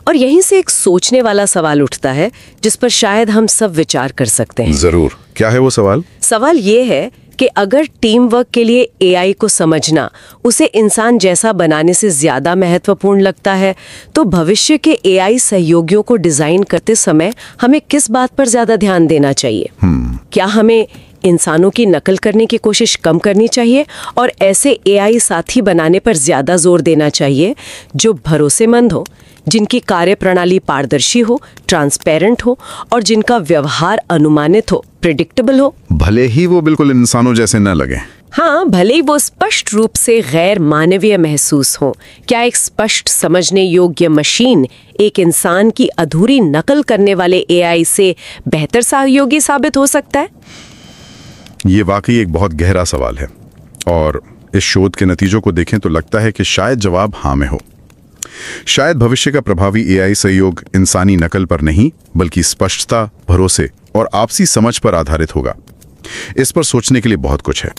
और यहीं से एक सोचने वाला सवाल उठता है जिस पर शायद हम सब विचार कर सकते हैं। जरूर। क्या है वो सवाल? सवाल ये है कि अगर टीम वर्क के लिए एआई को समझना उसे इंसान जैसा बनाने से ज्यादा महत्वपूर्ण लगता है, तो भविष्य के एआई सहयोगियों को डिजाइन करते समय हमें किस बात पर ज्यादा ध्यान देना चाहिए? क्या हमें इंसानों की नकल करने की कोशिश कम करनी चाहिए और ऐसे एआई साथी बनाने पर ज्यादा जोर देना चाहिए जो भरोसेमंद हो, जिनकी कार्यप्रणाली पारदर्शी हो, ट्रांसपेरेंट हो और जिनका व्यवहार अनुमानित हो, प्रिडिक्टेबल हो। भले ही वो बिल्कुल इंसानों जैसे न लगे। हाँ, भले ही वो स्पष्ट रूप से गैर मानवीय महसूस हो। क्या एक स्पष्ट समझने योग्य मशीन एक इंसान की अधूरी नकल करने वाले एआई से बेहतर सहयोगी साबित हो सकता है? ये वाकई एक बहुत गहरा सवाल है और इस शोध के नतीजों को देखें तो लगता है कि शायद जवाब हाँ में हो। शायद भविष्य का प्रभावी एआई सहयोग इंसानी नकल पर नहीं बल्कि स्पष्टता, भरोसे और आपसी समझ पर आधारित होगा। इस पर सोचने के लिए बहुत कुछ है।